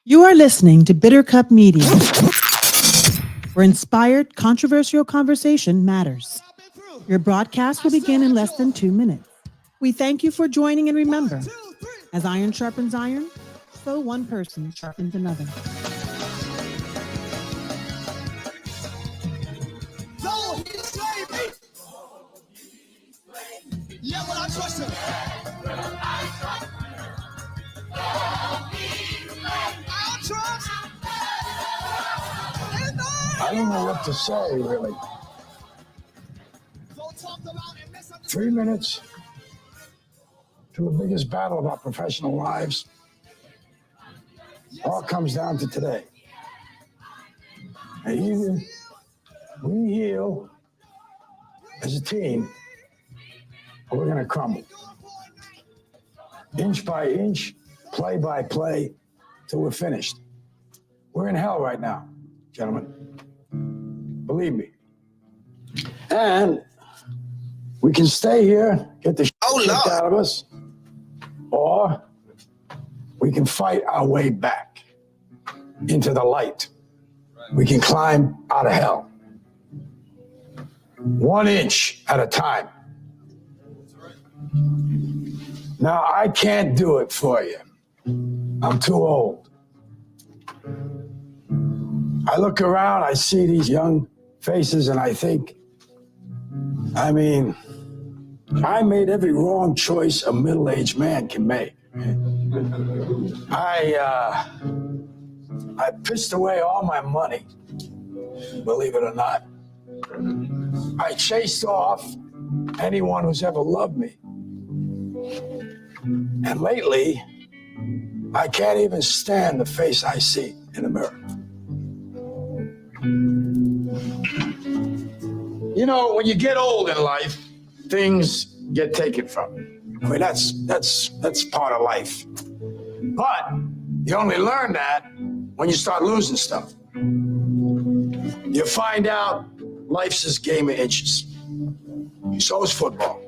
You are listening to Bitter Cup Media, where inspired, controversial conversation matters. Your broadcast will begin in less than 2 minutes. We thank you for joining, and remember, as iron sharpens iron, so one person sharpens another. Yeah, but I trust him. I trust. I don't know what to say, really. 3 minutes to the biggest battle of our professional lives. All comes down to today. And either we heal as a team, or we're going to crumble. Inch by inch, play by play, till we're finished. We're in hell right now, gentlemen. Believe me. And we can stay here, get the shit out of us, or we can fight our way back into the light. We can climb out of hell. 1 inch at a time. Now, I can't do it for you. I'm too old. I look around, I see these young faces, and I think, I made every wrong choice a middle-aged man can make. I pissed away all my money, believe it or not. I chased off anyone who's ever loved me. And lately, I can't even stand the face I see in the mirror. You know, when you get old in life, things get taken from you. I mean, that's part of life. But you only learn that when you start losing stuff. You find out life's this game of inches. So is football.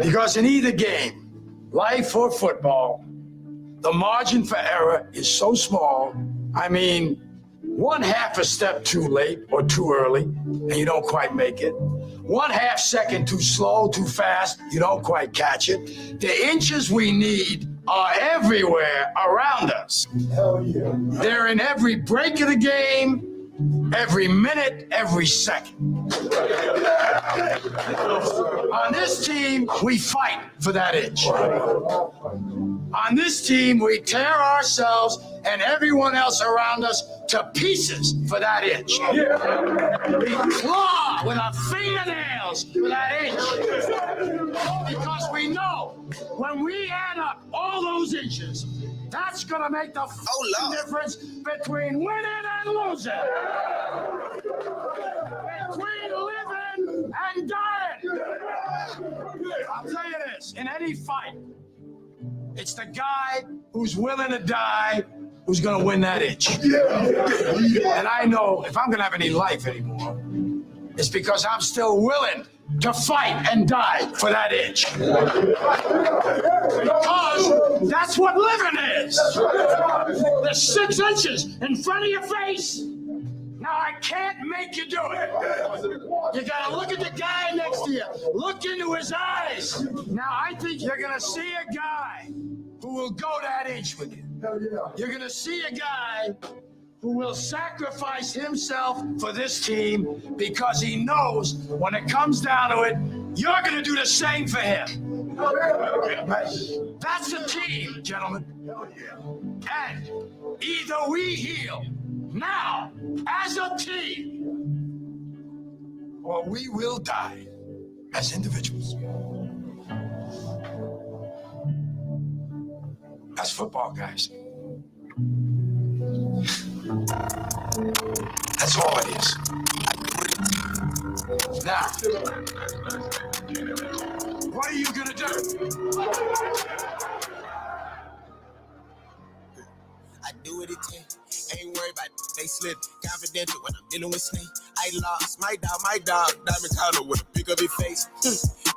Because in either game, life or football, the margin for error is so small. 1/2 a step too late or too early, and you don't quite make it. 1/2 second too slow, too fast, you don't quite catch it. The inches we need are everywhere around us. Hell yeah. They're in every break of the game, every minute, every second. On this team, we fight for that inch. On this team, we tear ourselves and everyone else around us to pieces for that inch. We claw with our fingernails for that inch. Because we know when we add up all those inches, that's going to make the difference between winning and losing. Between living and dying. I'll tell you this, in any fight, it's the guy who's willing to die who's going to win that inch. And I know if I'm going to have any life anymore, it's because I'm still willing to fight and die for that inch. Because that's what living is. There's 6 inches in front of your face. Now, I can't make you do it. You gotta look at the guy next to you. Look into his eyes. Now, I think you're gonna see a guy who will go that inch with you. You're gonna see a guy who will sacrifice himself for this team because he knows when it comes down to it, you're gonna do the same for him. That's the team, gentlemen. And either we heal now as a team, or we will die as individuals. That's football, guys. That's all it is. Now, what are you gonna do? I do what it takes. Ain't worried about they slip. Confidential when I'm dealing with snake. I lost my dog, diamond collar with a pick up his face.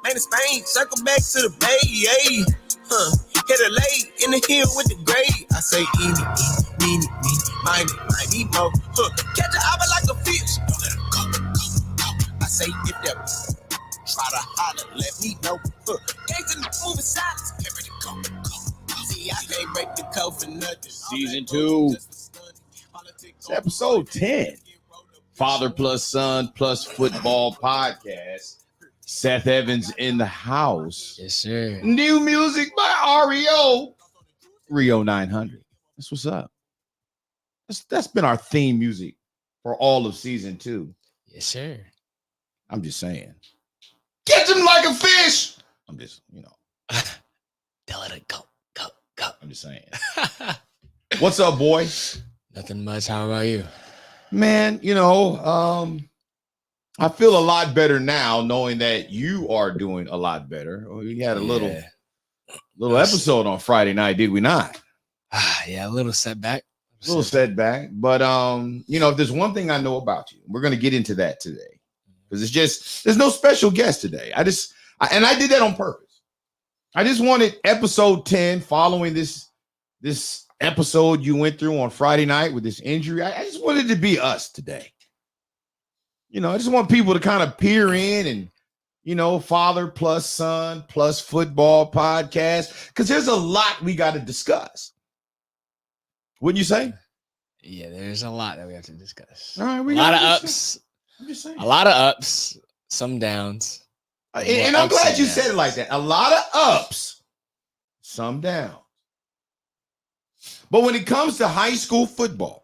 Man, it's Spain, circle back to the bay, Hit a lay in the hill with the grade. I say, eeny, meeny, miny, mo. Catch an apple like a fish. Don't let it go. I say, if they try to holler, let me know. Gangsta moving silence. Get ready to go. See, I can't break the code for nothing. Season 2. It's episode 10. Father plus son plus football podcast. Seth Evans in the house. Yes, sir. New music by REO. Rio 900. That's what's up. That's been our theme music for all of season 2. Yes, sir. I'm just saying. Catch him like a fish. I'm just, Don't let it go. I'm just saying. What's up, boy? Nothing much. How about you? Man, I feel a lot better now knowing that you are doing a lot better. We had a little episode on Friday night, did we not? Yeah, a little setback. Setback. But if there's one thing I know about you, we're going to get into that today. Because there's no special guest today. I did that on purpose. I just wanted episode 10 following this episode you went through on Friday night with this injury. I just wanted it to be us today. I just want people to kind of peer in and, father plus son plus football podcast, because there's a lot we got to discuss. Wouldn't you say? Yeah, there's a lot that we have to discuss. All right, a lot of ups. I'm just saying. A lot of ups, some downs. And I'm glad you said it like that. A lot of ups, some downs. But when it comes to high school football,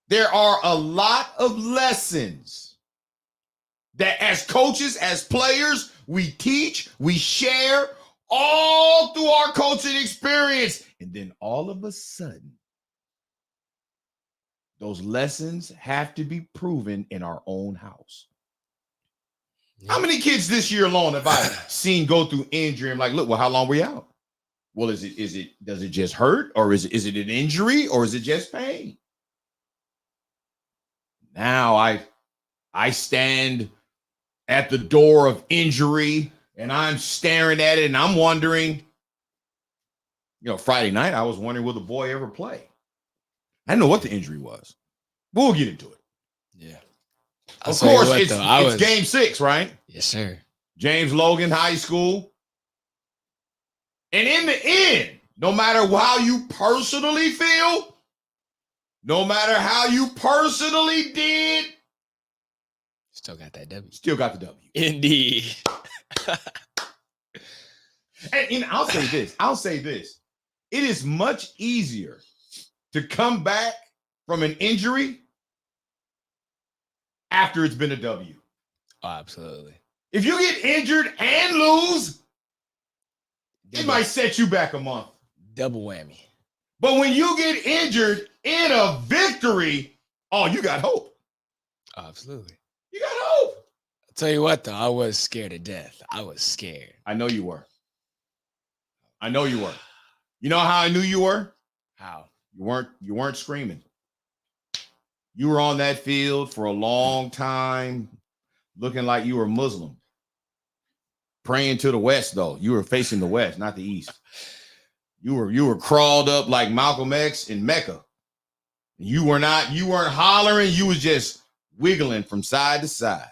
there are a lot of lessons that as coaches, as players, we teach, we share all through our coaching experience. And then all of a sudden, those lessons have to be proven in our own house. How many kids this year alone have I seen go through injury? I'm like, look, well, how long were you out? Well, does it just hurt, or is it an injury, or is it just pain? Now I stand at the door of injury and I'm staring at it and I'm wondering, Friday night I was wondering, will the boy ever play? I didn't know what the injury was. We'll get into it. Yeah. Of course, it's game 6, right? Yes, sir. James Logan High School. And in the end, no matter how you personally feel, no matter how you personally did, still got that W. Still got the W. Indeed. And I'll say this. It is much easier to come back from an injury after it's been a W. Oh, absolutely. If you get injured and lose, it might set you back a month. Double whammy. But when you get injured in a victory, you got hope. Oh, absolutely. You got hope. I'll tell you what, though, I was scared to death. I was scared. I know you were. You know how I knew you were? How? You weren't screaming. You were on that field for a long time, looking like you were Muslim. Praying to the west, though. You were facing the west, not the east. You were crawled up like Malcolm X in Mecca. You weren't hollering. You was just wiggling from side to side.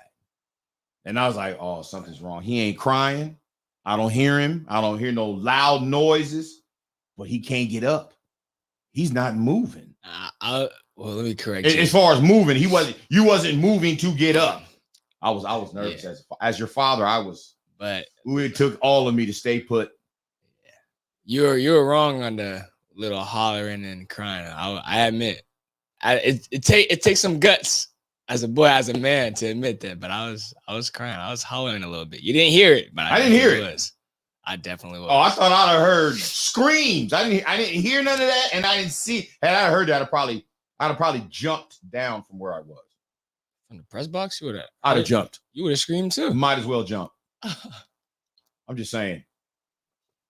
And I was like, oh, something's wrong. He ain't crying. I don't hear him. I don't hear no loud noises, but he can't get up. He's not moving. Well, let me correct you. As far as moving, you wasn't moving to get up. I was nervous as your father. But it took all of me to stay put. Yeah. You were wrong on the little hollering and crying. I admit. It takes some guts as a boy, as a man, to admit that. But I was crying. I was hollering a little bit. You didn't hear it, but I didn't hear it. I definitely was. Oh, I thought I'd have heard screams. I didn't hear none of that, and I didn't see. Had I heard that, I'd have probably jumped down from where I was. From the press box, I'd have jumped. You would have screamed too. Might as well jump. I'm just saying.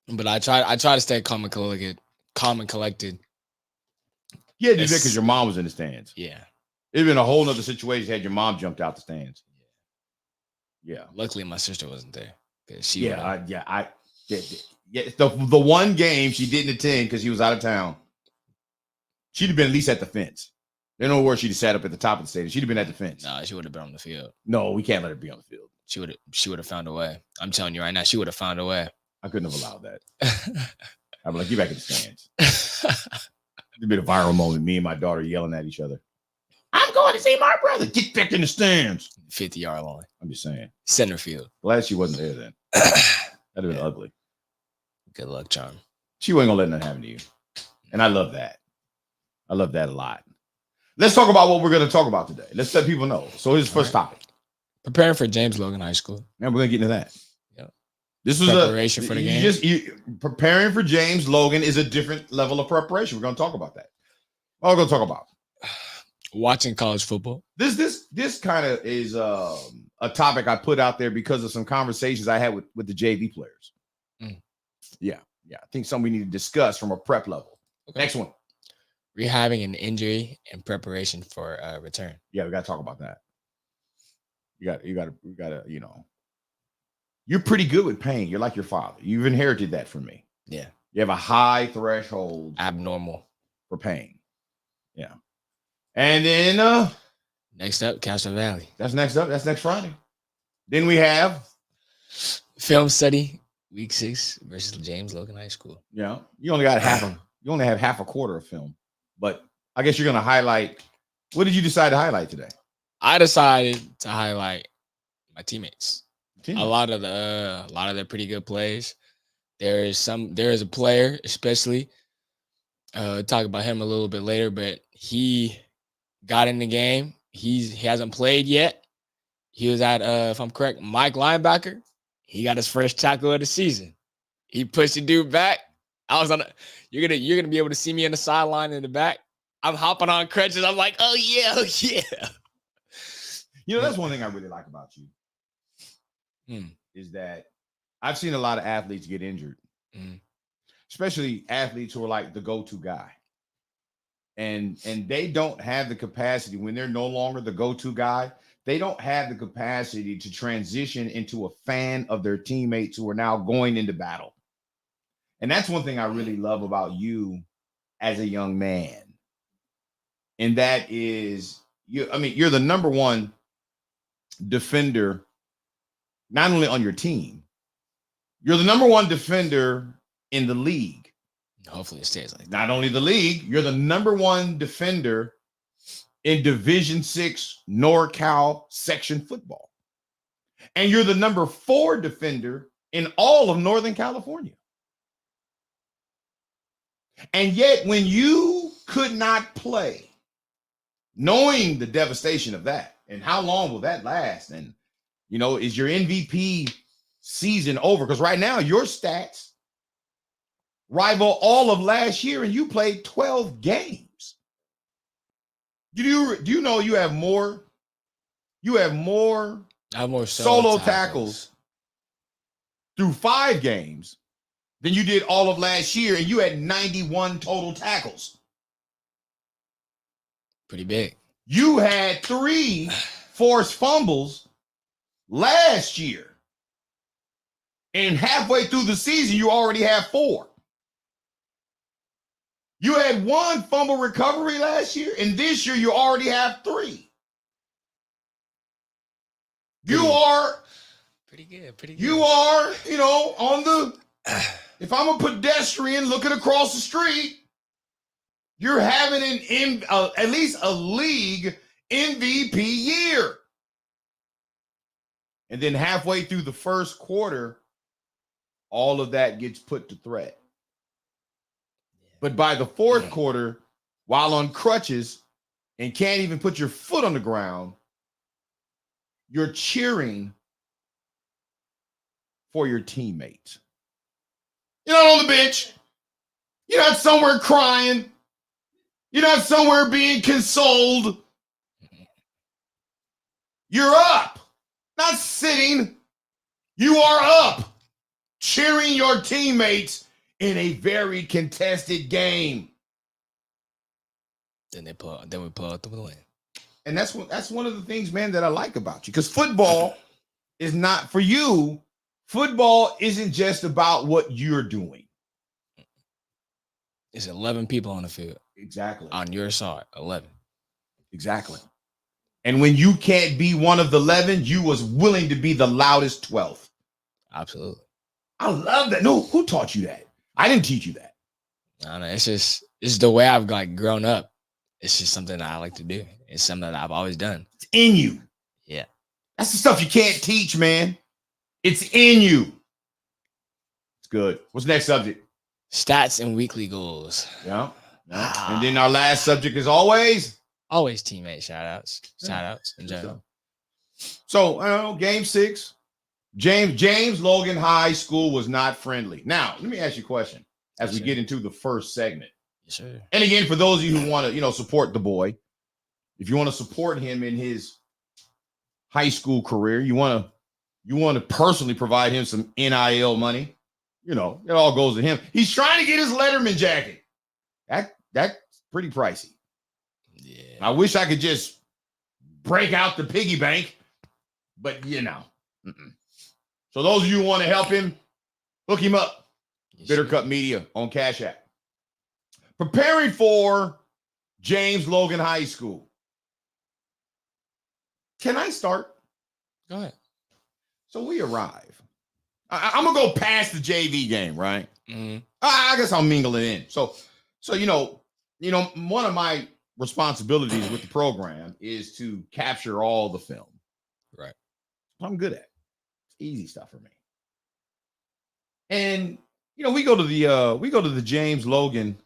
But I try to stay calm and collected. Yeah, you did because your mom was in the stands. Yeah. It'd been a whole nother situation had your mom jumped out the stands. Yeah. Luckily, my sister wasn't there. Yeah, the one game she didn't attend because she was out of town. She'd have been at least at the fence. They know where she'd have sat up at the top of the stadium. She'd have been at the fence. Nah, she would have been on the field. No, we can't let her be on the field. She would have found a way. I'm telling you right now, she would have found a way. I couldn't have allowed that. I'd be like, get back in the stands. It'd been a viral moment. Me and my daughter yelling at each other. I'm going to see my brother. Get back in the stands. 50-yard line. I'm just saying. Center field. Glad she wasn't there then. That'd have been ugly. Good luck, Charm. She wasn't gonna let nothing happen to you. And I love that. I love that a lot. Let's talk about what we're gonna talk about today. Let's let people know. So here's the first topic. Preparing for James Logan High School. And we're gonna get into that. Yeah. This was Preparation for the game. Preparing for James Logan is a different level of preparation. We're gonna talk about that. What are we gonna talk about? Watching college football. This kind of is a topic I put out there because of some conversations I had with the JV players. Yeah. I think something we need to discuss from a prep level. Okay. Next one. Rehabbing an injury and preparation for return. Yeah, we got to talk about that. You got to, you're pretty good with pain. You're like your father. You've inherited that from me. Yeah. You have a high threshold. Abnormal. For pain. Yeah. And then next up, Castro Valley. That's next up. That's next Friday. Then we have film study, week 6 versus James Logan High School. Yeah. You only have half a quarter of film. But I guess you're gonna highlight. What did you decide to highlight today? I decided to highlight my teammates. A lot of their pretty good plays. There is a player, especially. Talk about him a little bit later, but he got in the game. He hasn't played yet. He was at if I'm correct, Mike linebacker. He got his first tackle of the season. He pushed the dude back. I was on. You're gonna be able to see me in the sideline in the back. I'm hopping on crutches. I'm like, oh yeah. That's one thing I really like about you. Is that I've seen a lot of athletes get injured, especially athletes who are like the go-to guy. And they don't have the capacity when they're no longer the go-to guy. They don't have the capacity to transition into a fan of their teammates who are now going into battle. And that's one thing I really love about you as a young man. And that is you're the number one defender, not only on your team, you're the number one defender in the league. Hopefully it stays like that. Not only the league, you're the number one defender in Division 6 NorCal section football. And you're the number 4 defender in all of Northern California. And yet when you could not play, knowing the devastation of that and how long will that last? And, is your MVP season over? Because right now your stats rival all of last year and you played 12 games. Do you know you have more solo tackles through 5 games than you did all of last year, and you had 91 total tackles. Pretty big. You had 3 forced fumbles last year. And halfway through the season, you already have 4. You had 1 fumble recovery last year, and this year you already have 3. You are pretty good. You are, on the if I'm a pedestrian looking across the street, you're having at least a league MVP year. And then halfway through the first quarter, all of that gets put to threat. But by the fourth quarter, while on crutches and can't even put your foot on the ground, you're cheering for your teammates. You're not on the bench. You're not somewhere crying. You're not somewhere being consoled. You're up, not sitting. You are up, cheering your teammates in a very contested game. Then we pull out the win. And that's one of the things, man, that I like about you. Because football is not for you. Football isn't just about what you're doing. It's 11 people on the field. Exactly. On your side, 11. Exactly. And when you can't be one of the 11, you was willing to be the loudest 12th. Absolutely. I love that. No, who taught you that? I didn't teach you that. I don't know. It's the way I've like grown up. It's just something that I like to do. It's something that I've always done. It's in you. Yeah. That's the stuff you can't teach, man. It's in you. It's good. What's the next subject? Stats and weekly goals. Yeah. And then our last subject is always teammate shout outs in general. So game 6. James Logan High School was not friendly. Now, let me ask you a question as we get into the first segment. Yes, sir. And again, for those of you who want to, support the boy, if you want to support him in his high school career, you want to personally provide him some NIL money. It all goes to him. He's trying to get his Letterman jacket. That's pretty pricey. Yeah. I wish I could just break out the piggy bank, but Mm-mm. So those of you who want to help him, hook him up. Yes, Bitter Cup Media on Cash App. Preparing for James Logan High School. Can I start? Go ahead. So we arrive. I'm gonna go past the JV game, right? Mm-hmm. I guess I'll mingle it in. So one of my responsibilities with the program is to capture all the film. Right. I'm good at it. It's easy stuff for me. And we go to the James Logan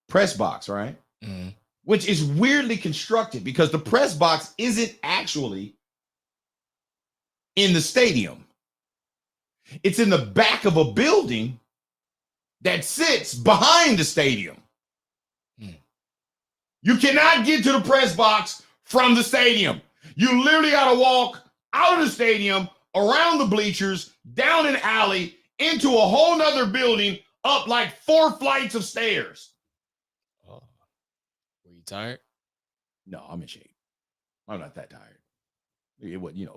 press box, right? Mm-hmm. Which is weirdly constructed because the press box isn't actually in the stadium. It's in the back of a building that sits behind the stadium. You cannot get to the press box from the stadium. You literally got to walk out of the stadium, around the bleachers, down an alley, into a whole nother building, up like 4 flights of stairs. Oh. Were you tired? No, I'm in shape. I'm not that tired. It wasn't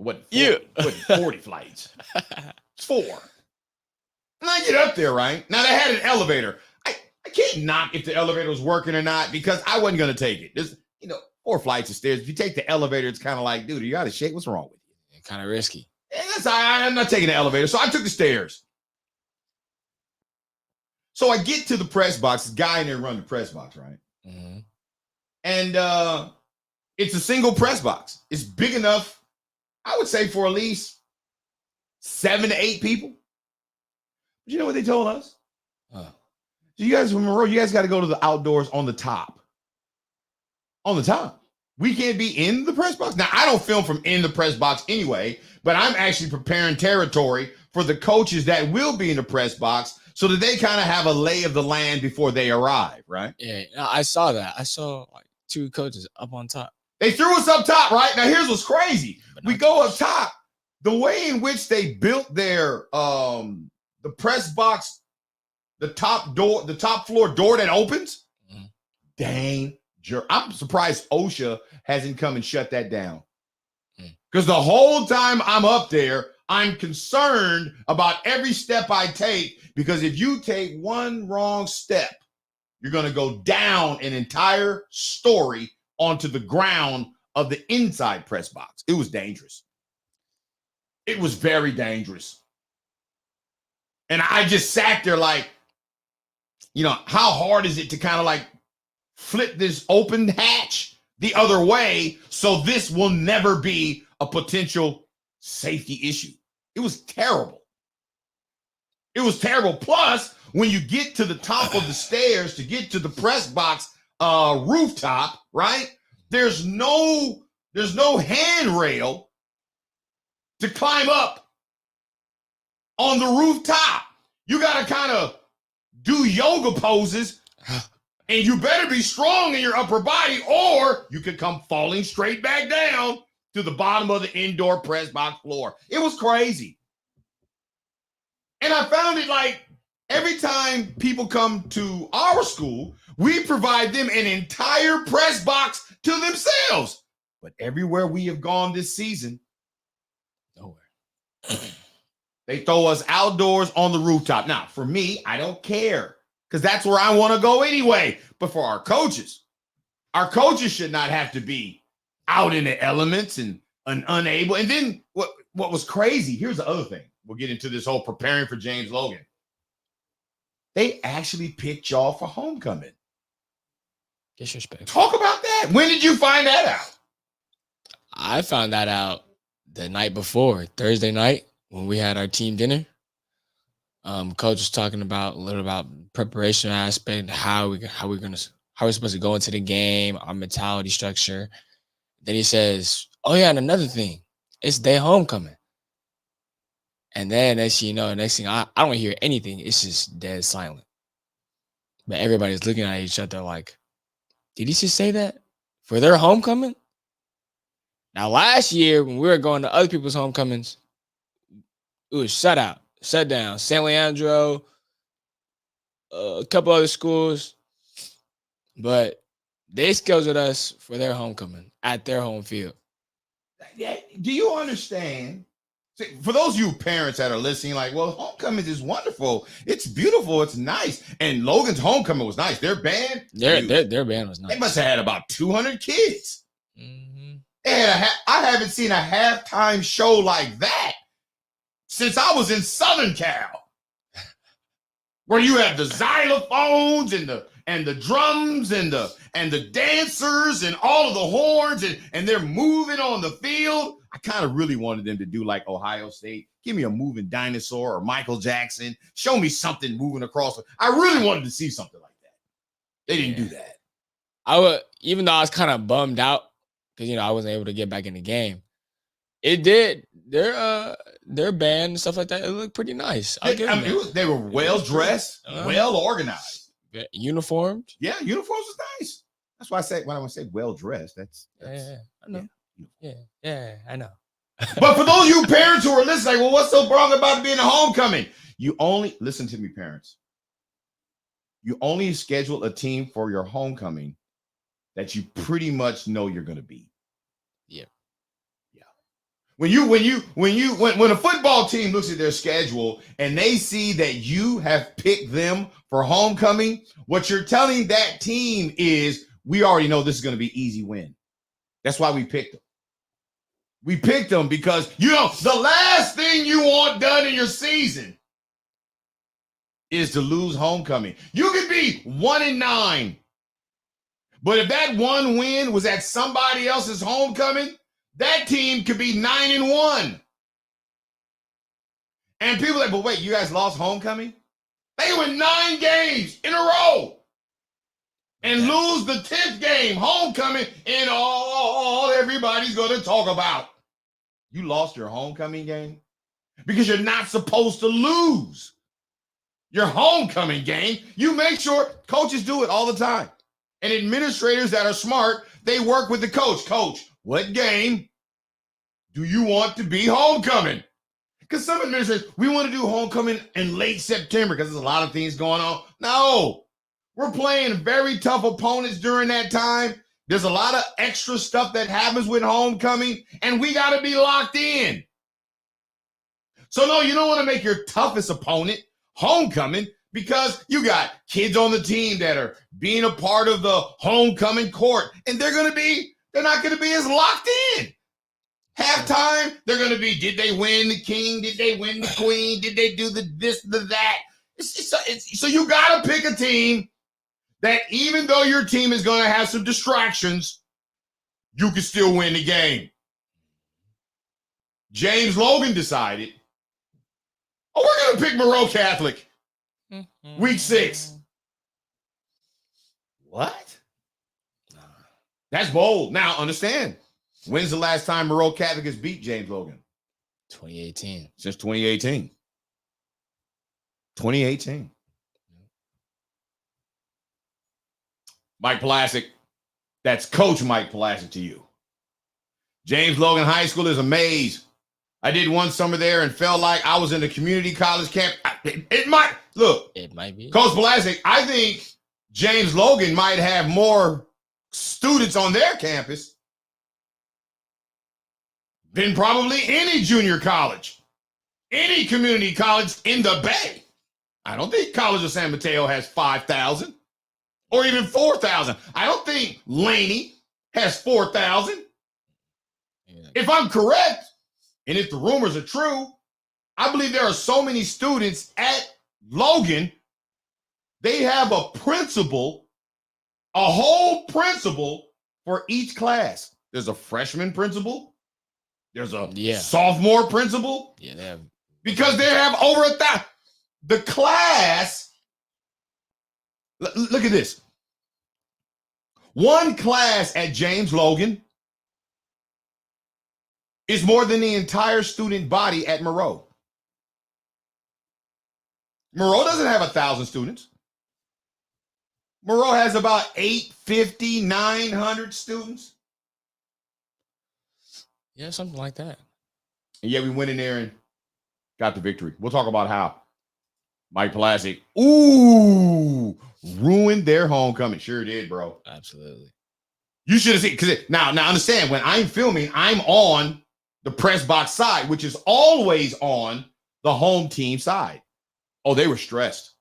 40 flights. It's 4. And I get up there, right? Now, they had an elevator. I can't knock if the elevator was working or not because I wasn't going to take it. There's, 4 flights of stairs. If you take the elevator, it's kind of like, dude, you out of shape? What's wrong with you? Kind of risky. I'm not taking the elevator. So I took the stairs. So I get to the press box. This guy in there running the press box, right? Mm-hmm. And it's a single press box. It's big enough, I would say, for at least 7 to 8 people. But you know what they told us? So you guys from Monroe, you guys got to go to the outdoors on the top. On the top. We can't be in the press box. Now, I don't film from in the press box anyway, but I'm actually preparing territory for the coaches that will be in the press box so that they kind of have a lay of the land before they arrive, right? Yeah, I saw that. I saw like 2 coaches up on top. They threw us up top, right? Now, here's what's crazy. We go up top. The way in which they built their the press box, the top floor door that opens, I'm surprised OSHA hasn't come and shut that down. Because the whole time I'm up there, I'm concerned about every step I take, because if you take one wrong step, you're going to go down an entire story onto the ground of the inside press box. It was dangerous. It was very dangerous. And I just sat there like, how hard is it to kind of like flip this open hatch the other way so this will never be a potential safety issue? It was terrible. It was terrible. Plus, when you get to the top of the stairs to get to the press box rooftop, right? There's no handrail to climb up on the rooftop. You got to kind of do yoga poses, and you better be strong in your upper body, or you could come falling straight back down to the bottom of the indoor press box floor. It was crazy. And I found it like every time people come to our school, we provide them an entire press box to themselves. But everywhere we have gone this season, nowhere. They throw us outdoors on the rooftop. Now, for me, I don't care because that's where I want to go anyway. But for our coaches should not have to be out in the elements and unable. And then what was crazy, here's the other thing. We'll get into this whole preparing for James Logan. They actually picked y'all for homecoming. Disrespect. Talk about that. When did you find that out? I found that out the night before, Thursday night, when we had our team dinner. Coach was talking about a little about preparation aspect, how we're supposed to go into the game, our mentality structure. Then he says, "Oh yeah, and another thing, it's their homecoming." And then next thing I don't hear anything. It's just dead silent. But everybody's looking at each other like, did he just say that for their homecoming? Now, last year when we were going to other people's homecomings, it was shut down. San Leandro, a couple other schools, but they scheduled us for their homecoming at their home field. Yeah, do you understand? For those of you parents that are listening, like, well, homecoming is wonderful. It's beautiful. It's nice. And Logan's homecoming was nice. Their band, their band was nice. They must have had about 200 kids. Mm-hmm. And I haven't seen a halftime show like that since I was in Southern Cal, where you have the xylophones and the drums and the dancers and all of the horns and they're moving on the field. I kind of really wanted them to do like Ohio State. Give me a moving dinosaur or Michael Jackson. Show me something moving across. I really wanted to see something like that. They didn't do that. Even though I was kind of bummed out because I wasn't able to get back in the game. It did. Their band and stuff like that, it looked pretty nice. They were well dressed, well organized, uniformed. Yeah, uniforms was nice. That's why I say when I say well dressed, that's I know. Yeah, I know. But for those of you parents who are listening, well, what's so wrong about being a homecoming? You only listen to me, parents. You only schedule a team for your homecoming that you pretty much know you're going to beat. Yeah. When a football team looks at their schedule and they see that you have picked them for homecoming, what you're telling that team is, we already know this is going to be easy win. That's why we picked them. We picked them because, the last thing you want done in your season is to lose homecoming. You could be 1-9, but if that one win was at somebody else's homecoming, that team could be 9-1. And people are like, but wait, you guys lost homecoming? They win 9 games in a row and lose the 10th game, homecoming, and all everybody's going to talk about. You lost your homecoming game because you're not supposed to lose your homecoming game. You make sure coaches do it all the time. And administrators that are smart, they work with the coach. Coach, what game do you want to be homecoming? Because some administrators, we want to do homecoming in late September because there's a lot of things going on. No, we're playing very tough opponents during that time. There's a lot of extra stuff that happens with homecoming, and we got to be locked in. So no, you don't want to make your toughest opponent homecoming because you got kids on the team that are being a part of the homecoming court, and they're not going to be as locked in. Halftime, they're going to be, did they win the king? Did they win the queen? Did they do the that? So you got to pick a team that even though your team is going to have some distractions, you can still win the game. James Logan decided, we're going to pick Monroe Catholic. Week 6. What? That's bold. Now, understand. When's the last time Monroe Catholic has beat James Logan? 2018. Since 2018. 2018. Mike Plasek. That's Coach Mike Plasek to you. James Logan High School is a maze. I did one summer there and felt like I was in a community college camp. It might be. Coach Plasek, I think James Logan might have more students on their campus than probably any junior college any community college in the Bay. I don't think College of San Mateo has 5,000 or even 4,000. I don't think Laney has 4,000. If I'm correct, and if the rumors are true, I believe there are so many students at Logan, they have a principal, a whole principal for each class. There's a freshman principal. There's a sophomore principal. Yeah, they have. Because they have over 1,000. The class, look at this. One class at James Logan is more than the entire student body at Moreau. Moreau doesn't have 1,000 students. Moreau has about 850, 900 students. Yeah, something like that. And yet we went in there and got the victory. We'll talk about how Mike Plastic, ruined their homecoming. Sure did, bro. Absolutely. You should have seen, because now understand, when I'm filming, I'm on the press box side, which is always on the home team side. Oh, they were stressed.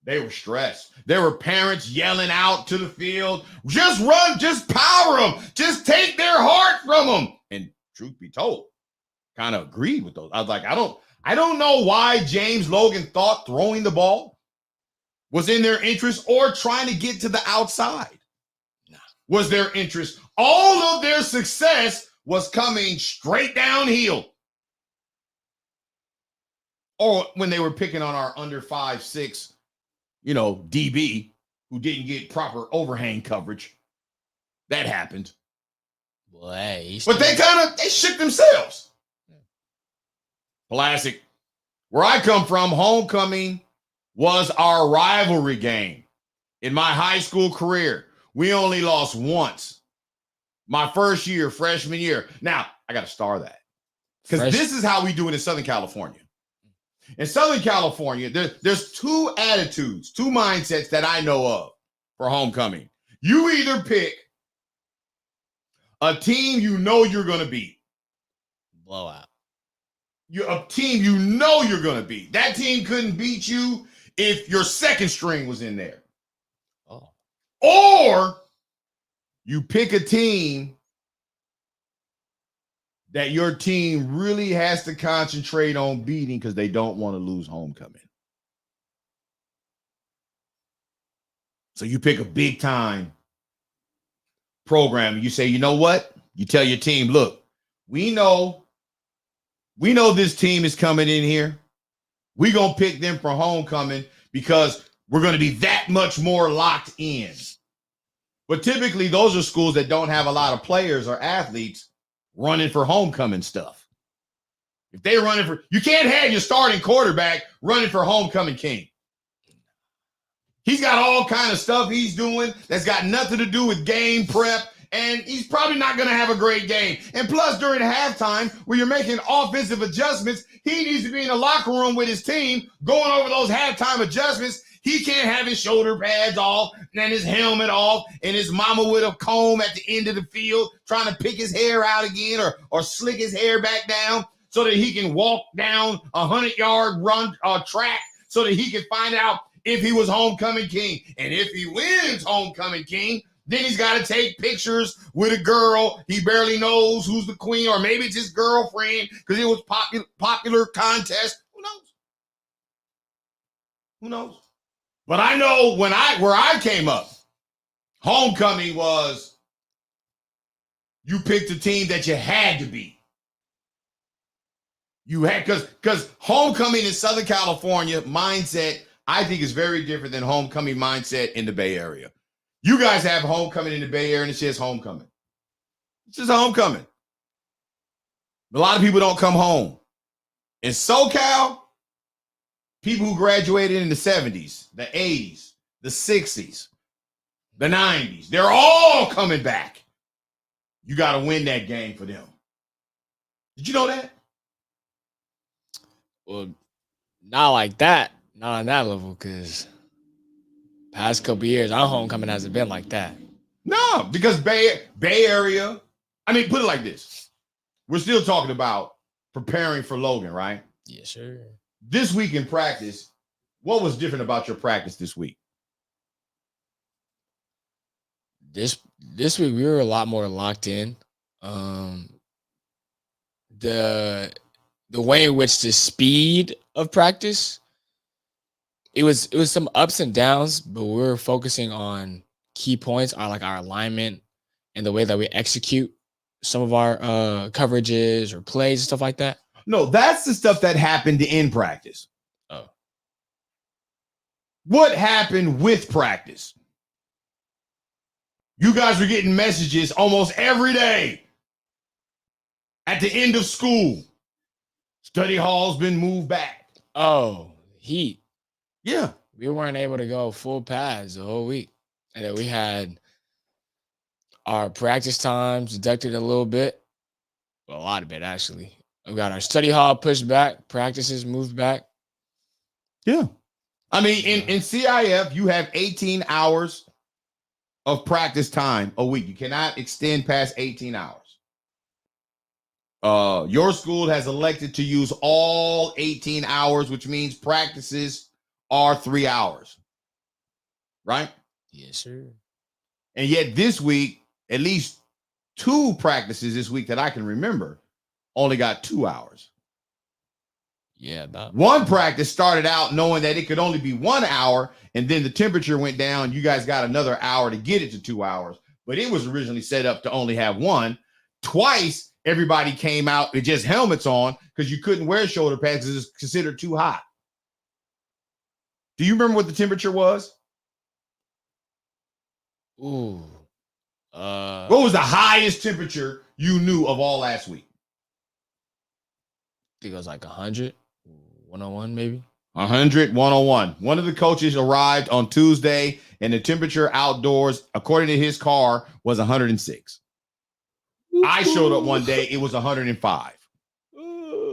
They were stressed. There were parents yelling out to the field, just run, just power them, just take their heart from them. And truth be told, kind of agreed with those. I was like, I don't know why James Logan thought throwing the ball was in their interest or trying to get to the outside was their interest. All of their success was coming straight downhill. Or when they were picking on our under 5'6", DB who didn't get proper overhang coverage. That happened. Boy, but they shook themselves. Classic. Where I come from, homecoming was our rivalry game. In my high school career, we only lost once. My first year, freshman year. Now, I got to star that. Because this is how we do it in Southern California. In Southern California, there's two attitudes, two mindsets that I know of for homecoming. You either pick a team you know you're going to beat. Blowout. A team you know you're going to beat. That team couldn't beat you if your second string was in there. Oh. Or you pick a team that your team really has to concentrate on beating because they don't want to lose homecoming. So you pick a big time program. And you say, you know what? You tell your team, look, we know this team is coming in here. We're going to pick them for homecoming because we're going to be that much more locked in. But typically, those are schools that don't have a lot of players or athletes running for homecoming stuff. If they're running for, you can't have your starting quarterback running for homecoming king. He's got all kind of stuff he's doing that's got nothing to do with game prep, and he's probably not going to have a great game. And plus, during halftime, where you're making offensive adjustments, he needs to be in the locker room with his team going over those halftime adjustments. He can't have his shoulder pads off and his helmet off and his mama with a comb at the end of the field trying to pick his hair out again or slick his hair back down so that he can walk down a 100-yard run track so that he can find out if he was homecoming king. And if he wins homecoming king, then he's got to take pictures with a girl. He barely knows who's the queen, or maybe it's his girlfriend because it was popular contest. Who knows? Who knows? But I know where I came up, homecoming was you picked a team that you had to beat. You had because homecoming in Southern California mindset, I think, is very different than homecoming mindset in the Bay Area. You guys have homecoming in the Bay Area and it's just homecoming. It's just homecoming. A lot of people don't come home. In SoCal, people who graduated in the 70s, the 80s, the 60s, the 90s, they're all coming back. You got to win that game for them. Did you know that? Well, not like that. Not on that level, because past couple years, our homecoming hasn't been like that. No, because Bay Area, I mean, put it like this. We're still talking about preparing for Logan, right? Yes, sir. This week in practice, what was different about your practice this week? This week we were a lot more locked in. The way in which the speed of practice, it was some ups and downs, but we were focusing on key points, our alignment and the way that we execute some of our coverages or plays and stuff like that. No, that's the stuff that happened in practice. Oh. What happened with practice? You guys were getting messages almost every day at the end of school. Study hall's been moved back. Oh, heat. Yeah. We weren't able to go full pads the whole week. And then we had our practice times deducted a little bit. Well, a lot of it, actually. We got our study hall pushed back, practices moved back. Yeah. I mean, in CIF, you have 18 hours of practice time a week. You cannot extend past 18 hours. Your school has elected to use all 18 hours, which means practices are 3 hours. Right? Yes, sir. And yet this week, at least 2 practices this week that I can remember only got 2 hours. Yeah, one practice started out knowing that it could only be 1 hour, and then the temperature went down. You guys got another hour to get it to 2 hours, but it was originally set up to only have 1. Twice, everybody came out with just helmets on because you couldn't wear shoulder pads because it's considered too hot. Do you remember what the temperature was? Ooh. What was the highest temperature you knew of all last week? I think it was like 100, 101 maybe. 100, 101. One of the coaches arrived on Tuesday, and the temperature outdoors, according to his car, was 106. I showed up one day, it was 105.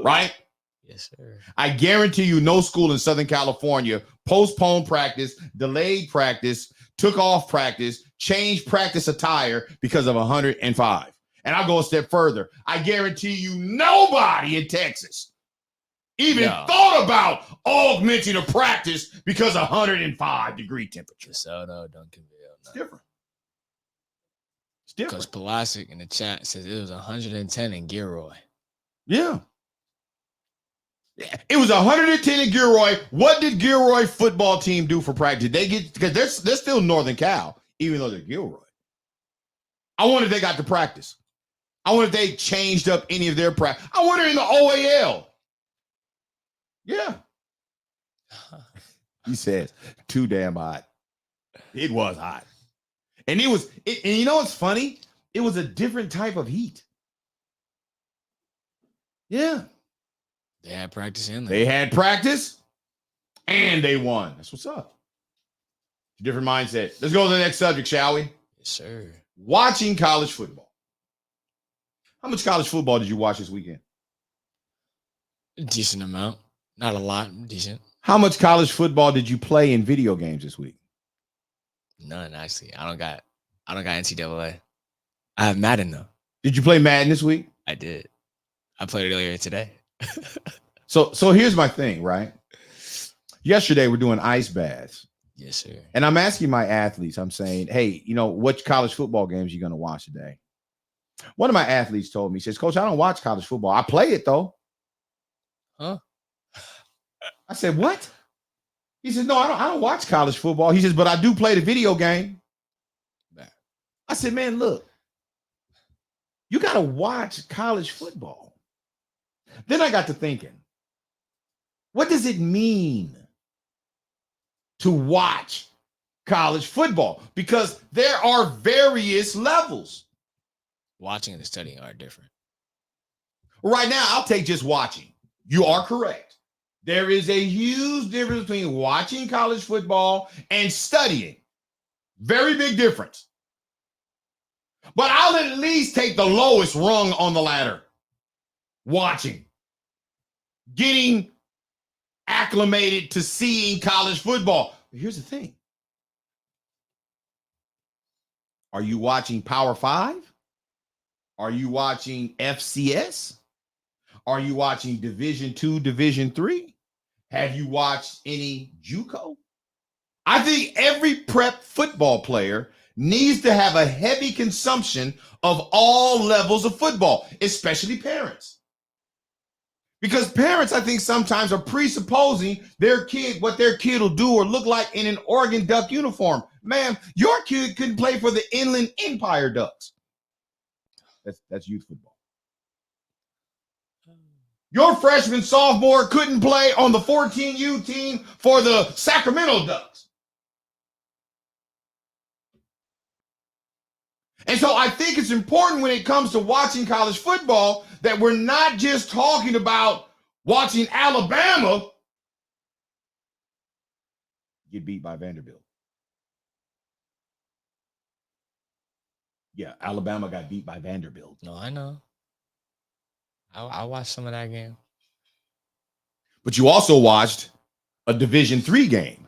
Right? Yes, sir. I guarantee you no school in Southern California postponed practice, delayed practice, took off practice, changed practice attire because of 105. And I'll go a step further. I guarantee you nobody in Texas even thought about augmenting a practice because of 105-degree temperature. So no, Duncanville. It's different. It's different. Because Pulaski in the chat says it was 110 in Gilroy. Yeah. It was 110 in Gilroy. What did Gilroy football team do for practice? Did they get, because they're still Northern Cal, even though they're Gilroy. I wonder if they got to practice. I wonder if they changed up any of their practice. I wonder in the OAL. Yeah. He says, too damn hot. It was hot. And and you know what's funny? It was a different type of heat. Yeah. They had practice in there. They had practice and they won. That's what's up. Different mindset. Let's go to the next subject, shall we? Yes, sir. Watching college football. How much college football did you watch this weekend? A decent amount. Not a lot. Decent. How much college football did you play in video games this week? None, actually. I don't got NCAA. I have Madden though. Did you play Madden this week? I did. I played it earlier today. So here's my thing, right? Yesterday we're doing ice baths. Yes, sir. And I'm asking my athletes, I'm saying, hey, what college football games are you going to watch today? One of my athletes told me, he says, Coach, I don't watch college football. I play it though. Huh? I said, what? He said, no, I don't watch college football. He says, but I do play the video game. I said, man, look, you got to watch college football. Then I got to thinking, what does it mean to watch college football? Because there are various levels. Watching and studying are different. Right now, I'll take just watching. You are correct. There is a huge difference between watching college football and studying. Very big difference. But I'll at least take the lowest rung on the ladder. Watching. Getting acclimated to seeing college football. But here's the thing. Are you watching Power 5? Are you watching FCS? Are you watching Division II, Division III? Have you watched any JUCO? I think every prep football player needs to have a heavy consumption of all levels of football, especially parents. Because parents, I think, sometimes are presupposing their kid, what their kid will do or look like in an Oregon Duck uniform. Ma'am, your kid couldn't play for the Inland Empire Ducks. That's youth football. Your freshman, sophomore couldn't play on the 14U team for the Sacramento Ducks. And so I think it's important when it comes to watching college football that we're not just talking about watching Alabama get beat by Vanderbilt. Yeah, Alabama got beat by Vanderbilt. No, I know. I watched some of that game. But you also watched a Division III game.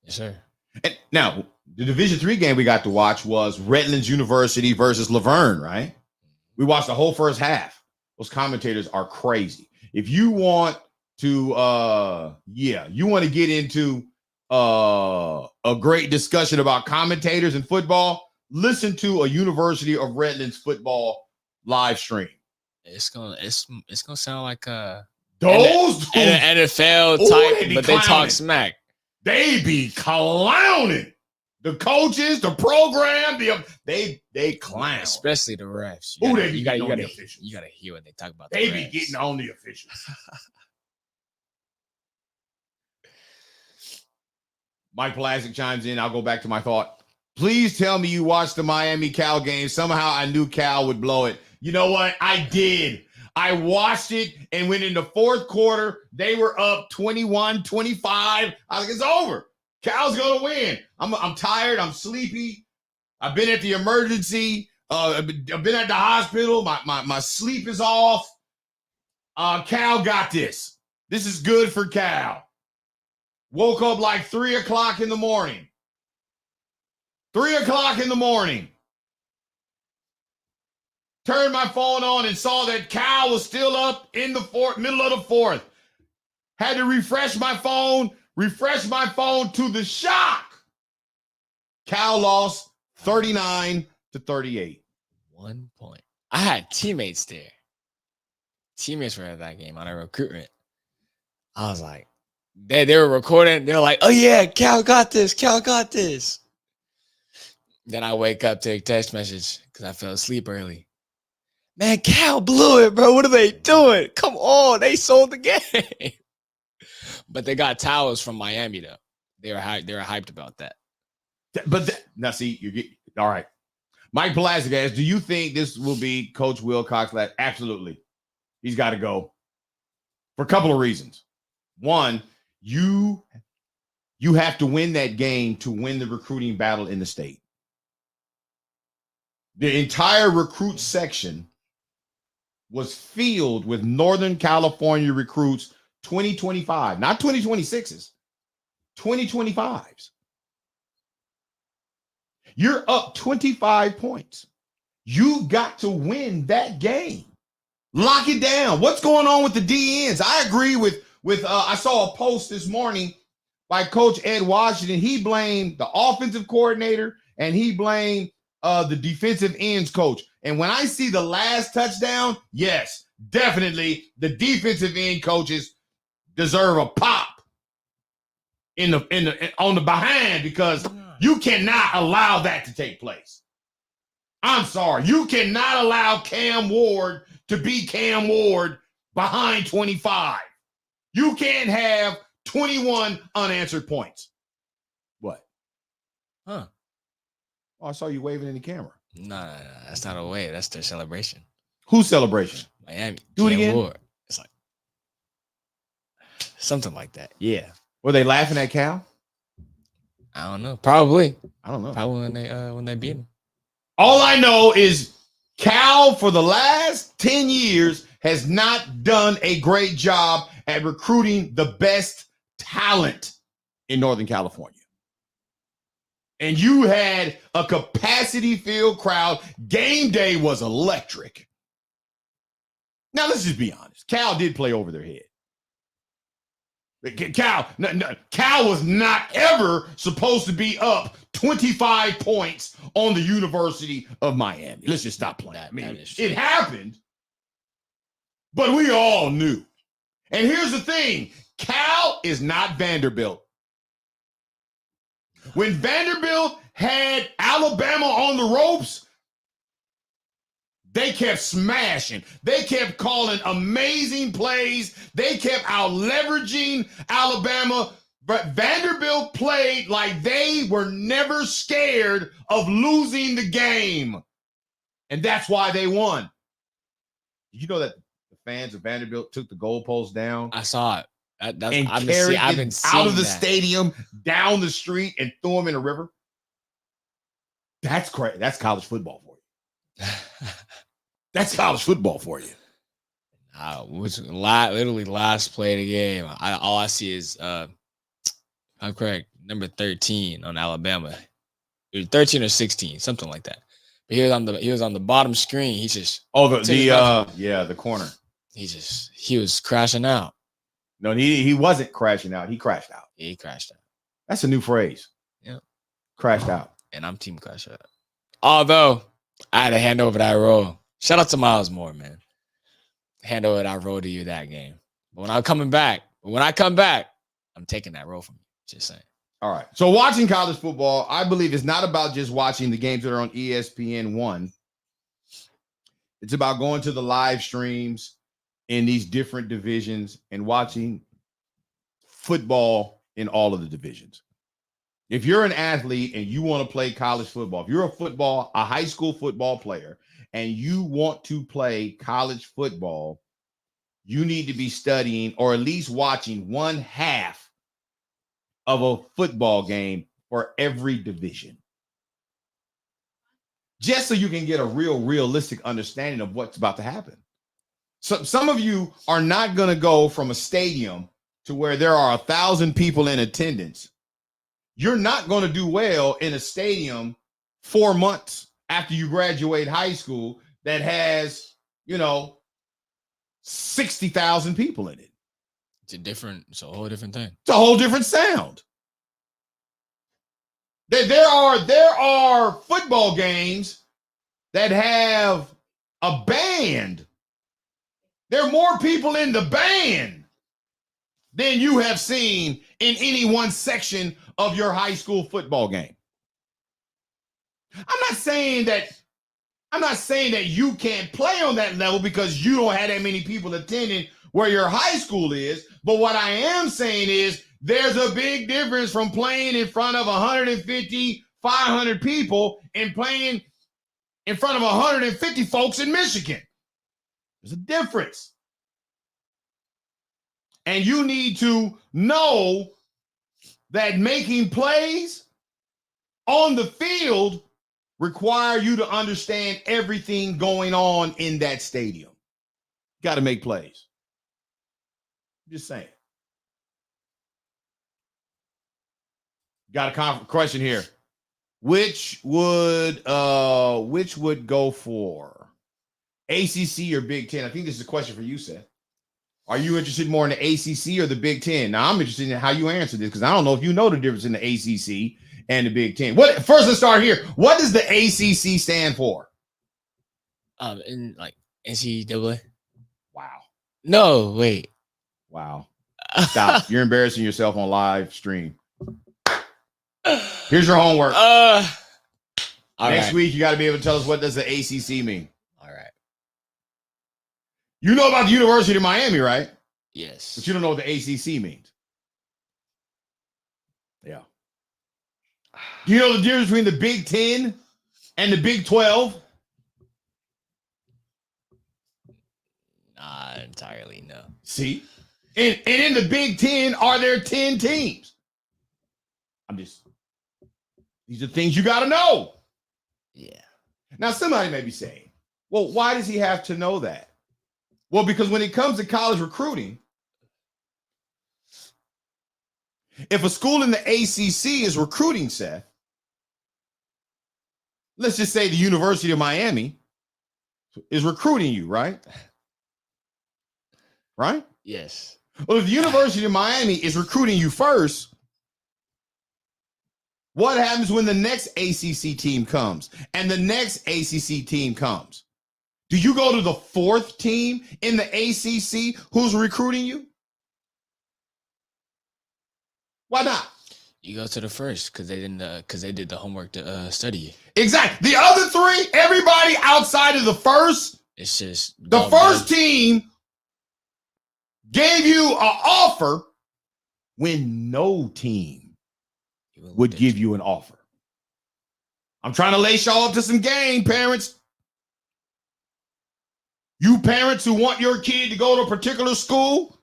Yes, sir. And now, the Division III game we got to watch was Redlands University versus Laverne, right? We watched the whole first half. Those commentators are crazy. If you want to, you want to get into a great discussion about commentators in football, listen to a University of Redlands football live stream. It's gonna sound like those NFL type, but they talk smack. They be clowning. The coaches, the program, they clown. Especially the refs. You gotta hear what they talk about. They be getting on the officials. Mike Plastic chimes in. I'll go back to my thought. Please tell me you watched the Miami Cal game. Somehow I knew Cal would blow it. You know what? I did. I watched it, and when in the fourth quarter, they were up 21-25. I was like, it's over. Cal's going to win. I'm tired. I'm sleepy. I've been at the emergency. I've been at the hospital. My sleep is off. Cal got this. This is good for Cal. Woke up like 3 o'clock in the morning. 3 o'clock in the morning. Turned my phone on and saw that Cal was still up in the middle of the fourth. Had to refresh my phone to the shock. Cal lost 39-38. 1 point. I had teammates there. Teammates were at that game on a recruitment. I was like, they were recording. They're like, oh yeah, Cal got this. Cal got this. Then I wake up, take text message because I fell asleep early. Man, Cal blew it, bro. What are they doing? Come on, they sold the game. But they got towels from Miami, though. They were hyped about that. Now, see, all right. Mike Plastic asks, do you think this will be Coach Wilcox? Absolutely. He's got to go for a couple of reasons. One, you have to win that game to win the recruiting battle in the state. The entire recruit section was filled with Northern California recruits 2025, not 2026s, 2025s. You're up 25 points. You got to win that game. Lock it down. What's going on with the DNs? I agree with I saw a post this morning by Coach Ed Washington. He blamed the offensive coordinator and he blamed the defensive ends coach. And when I see the last touchdown, yes, definitely the defensive end coaches deserve a pop on the behind because you cannot allow that to take place. I'm sorry. You cannot allow Cam Ward to be Cam Ward behind 25. You can't have 21 unanswered points. What? Huh? Oh, I saw you waving in the camera. No, that's not a wave. That's their celebration. Whose celebration? Miami. Do it again. Ward. It's like something like that. Yeah. Were they laughing at Cal? I don't know. Probably. I don't know. Probably when they beat him. All I know is Cal for the last 10 years has not done a great job at recruiting the best talent in Northern California. And you had a capacity-filled crowd. Game day was electric. Now, let's just be honest. Cal did play over their head. Cal was not ever supposed to be up 25 points on the University of Miami. Let's just stop playing. I mean, it happened, but we all knew. And here's the thing. Cal is not Vanderbilt. When Vanderbilt had Alabama on the ropes, they kept smashing. They kept calling amazing plays. They kept out leveraging Alabama. But Vanderbilt played like they were never scared of losing the game. And that's why they won. Did you know that the fans of Vanderbilt took the goalpost down? I saw it. And carried it out of the stadium, down the street, and threw them in a river? That's crazy. That's college football for you. That's college football for you. Literally last play of the game. All I see is I'm correct, number 13 on Alabama. It was 13 or 16, something like that. But he was on the bottom screen. He just the corner. He was crashing out. No, he wasn't crashing out. He crashed out. Yeah, he crashed out. That's a new phrase. Yeah. Crashed out. And I'm team crash out. Although I had to hand over that role. Shout out to Miles Moore, man. Hand over that role to you that game. But when I come back, I'm taking that role from you. Just saying. All right. So watching college football, I believe it's not about just watching the games that are on ESPN1. It's about going to the live streams in these different divisions and watching football in all of the divisions. If you're an athlete and you want to play college football, if you're a high school football player, and you want to play college football, you need to be studying or at least watching one half of a football game for every division. Just so you can get a realistic understanding of what's about to happen. So some of you are not going to go from a stadium to where there are 1,000 people in attendance. You're not going to do well in a stadium 4 months after you graduate high school that has, 60,000 people in it. It's a whole different thing. It's a whole different sound. There are football games that have a band. There are more people in the band than you have seen in any one section of your high school football game. I'm not saying that you can't play on that level because you don't have that many people attending where your high school is. But what I am saying is there's a big difference from playing in front of 150, 500 people and playing in front of 150 folks in Michigan. There's a difference. And you need to know that making plays on the field require you to understand everything going on in that stadium. Got to make plays. Just saying. Got a question here. Which would go for ACC or Big Ten? I think this is a question for you, Seth. Are you interested more in the ACC or the Big Ten? Now, I'm interested in how you answer this because I don't know if you know the difference in the ACC and the Big Ten. First, let's start here. What does the ACC stand for? In like NCAA. Wow. No, wait. Wow. Stop. You're embarrassing yourself on live stream. Here's your homework. Next week, you got to be able to tell us what does the ACC mean. All right. You know about the University of Miami, right? Yes. But you don't know what the ACC means. Yeah. Do you know the difference between the Big Ten and the Big 12? Not entirely, no. See? And in the Big Ten, are there 10 teams? These are things you got to know. Yeah. Now, somebody may be saying, well, why does he have to know that? Well, because when it comes to college recruiting, if a school in the ACC is recruiting, Seth, let's just say the University of Miami is recruiting you, right? right? Yes. Well, if the University of Miami is recruiting you first, what happens when the next ACC team comes and the next ACC team comes? Do you go to the fourth team in the ACC who's recruiting you? Why not? You go to the first because they did the homework to study. Exactly. The other three, everybody outside of the first, It's just the first team gave you an offer when no team would give you an offer. I'm trying to lace y'all up to some game, parents. You parents who want your kid to go to a particular school,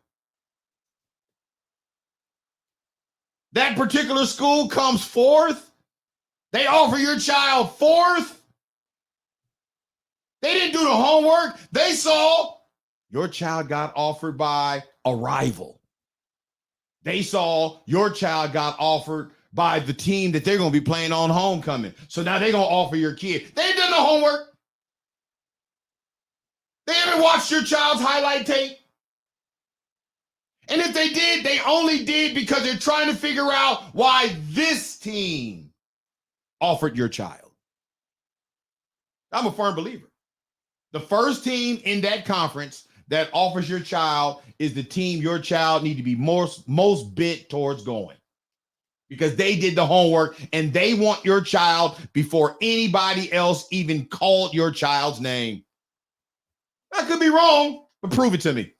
that particular school comes fourth. They offer your child fourth. They didn't do the homework. They saw your child got offered by a rival. They saw your child got offered by the team that they're going to be playing on homecoming. So now they're going to offer your kid. They ain't done the homework. They haven't watched your child's highlight tape. And if they did, they only did because they're trying to figure out why this team offered your child. I'm a firm believer. The first team in that conference that offers your child is the team your child need to be most bent towards going, because they did the homework and they want your child before anybody else even called your child's name. I could be wrong, but prove it to me.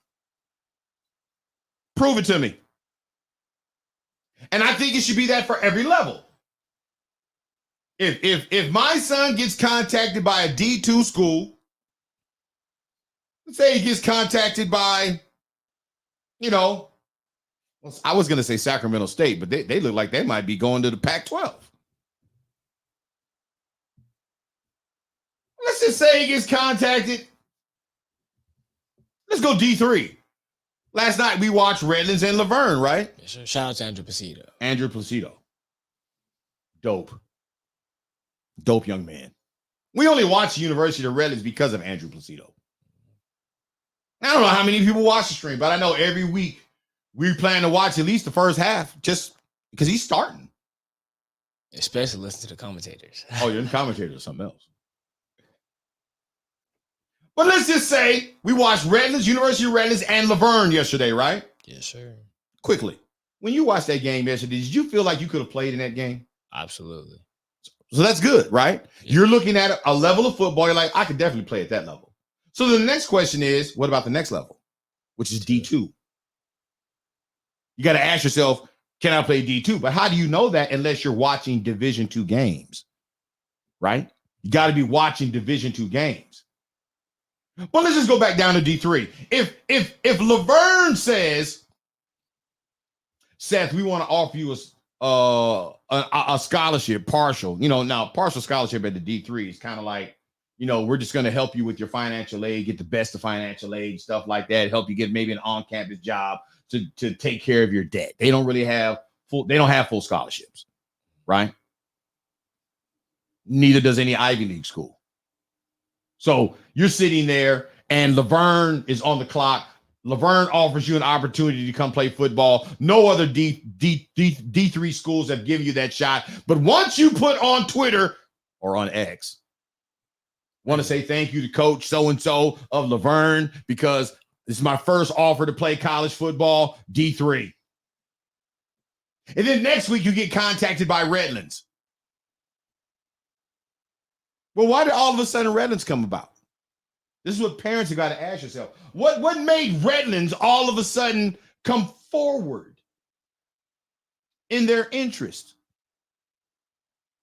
Prove it to me. And I think it should be that for every level. If my son gets contacted by a D2 school, let's say he gets contacted by, I was going to say Sacramento State, but they look like they might be going to the Pac-12. Let's just say he gets contacted. Let's go D3. Last night we watched Redlands and Laverne, right? Yes, sir. Shout out to Andrew Placido. Andrew Placido. Dope young man. We only watch the University of Redlands because of Andrew Placido. I don't know how many people watch the stream, but I know every week we plan to watch at least the first half just because he's starting. Especially listen to the commentators. Oh, you're the commentator or something else. But let's just say we watched Redlands, University of Redlands, and Laverne yesterday, right? Yes, sir. Quickly, when you watched that game yesterday, did you feel like you could have played in that game? Absolutely. So that's good, right? Yeah. You're looking at a level of football. You're like, I could definitely play at that level. So the next question is, what about the next level, which is D2? You got to ask yourself, can I play D2? But how do you know that unless you're watching Division II games, right? You got to be watching Division II games. Well, let's just go back down to D3. If Laverne says, Seth, we want to offer you a scholarship, partial. Now partial scholarship at the D3 is kind of like, we're just going to help you with your financial aid, get the best of financial aid, stuff like that, help you get maybe an on-campus job to take care of your debt. They don't have full scholarships, right? Neither does any Ivy League school. So you're sitting there and Laverne is on the clock. Laverne offers you an opportunity to come play football. No other D3 schools have given you that shot. But once you put on Twitter or on X, want to say thank you to Coach so-and-so of Laverne because this is my first offer to play college football, D3. And then next week you get contacted by Redlands. Well, why did all of a sudden Redlands come about? This is what parents have got to ask yourself. What made Redlands all of a sudden come forward in their interest?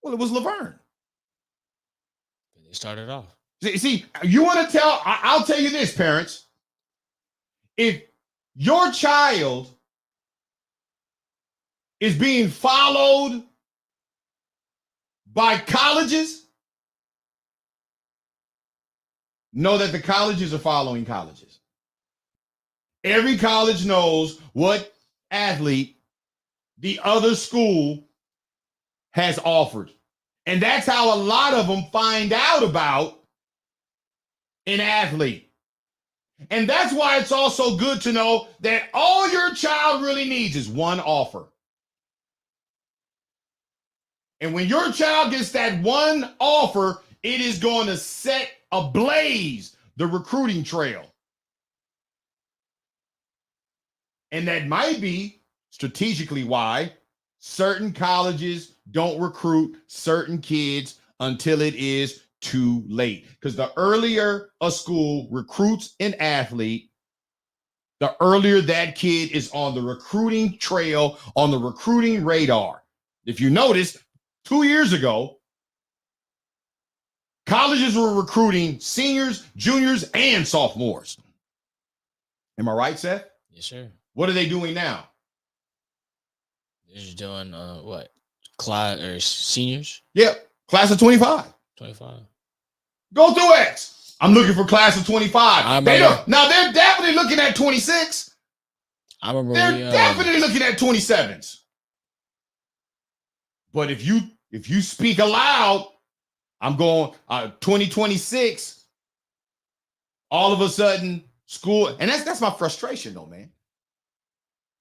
Well, it was Laverne. They started off. See, you want to I'll tell you this, parents. If your child is being followed by colleges, know that the colleges are following colleges. Every college knows what athlete the other school has offered. And that's how a lot of them find out about an athlete. And that's why it's also good to know that all your child really needs is one offer. And when your child gets that one offer, it is going to set ablaze the recruiting trail. And that might be strategically why certain colleges don't recruit certain kids until it is too late. Because the earlier a school recruits an athlete, the earlier that kid is on the recruiting trail, on the recruiting radar. If you notice, 2 years ago, colleges were recruiting seniors, juniors, and sophomores. Am I right, Seth? Yes, sir. What are they doing now? They're just doing what? Class or seniors? Yep, class of 25. 25. Go through X. I'm looking for class of 25. They remember. don't. Now they're definitely looking at 26. I remember They're definitely looking at 27s. But if you speak aloud, I'm going 2026. All of a sudden, school, and that's my frustration, though, man.